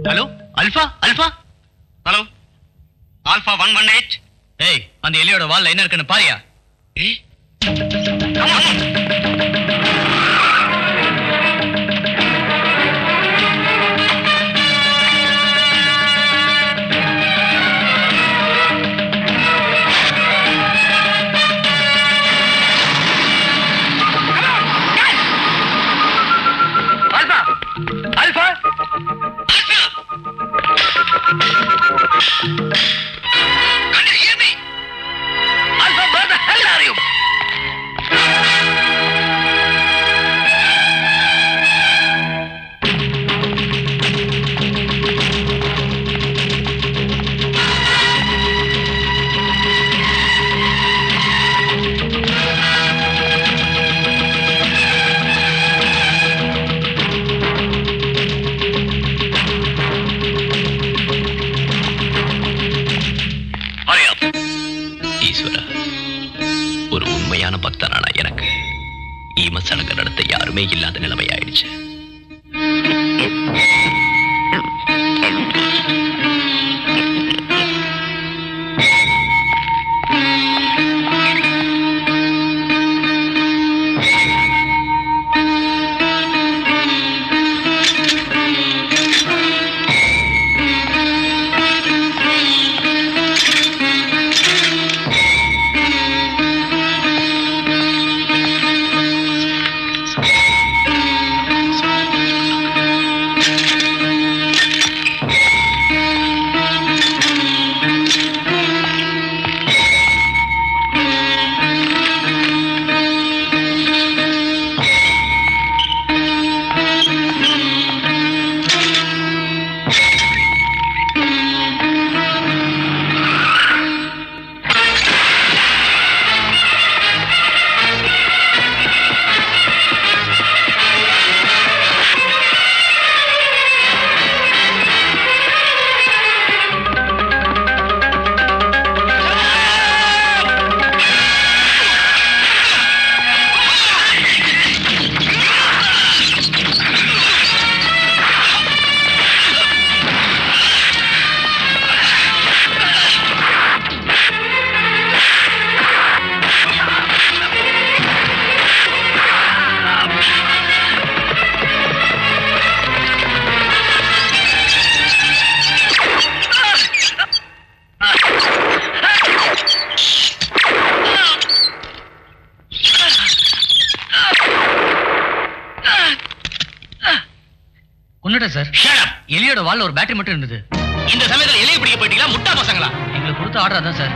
Hello alpha alpha hello alpha 118. ஏய் அந்த எலியோட வால்ல என்ன இருக்குன்னு பாரியா? ஏய் ஒரு உண்மையான பக்தனான எனக்கு ஈம சடங்கு நடத்த யாருமே இல்லாத நிலைமை ஆயிடுச்சு. கொண்டுட்டேன் சார். எலியோட வால்ல ஒரு பேட்டரி மட்டும் இருந்தது. இந்த சமயத்துல எலியை பிடிக்க போயிட்டீங்களா முட்டா பசங்களா? எங்களுக்கு கொடுத்த ஆர்டர் தான் சார்.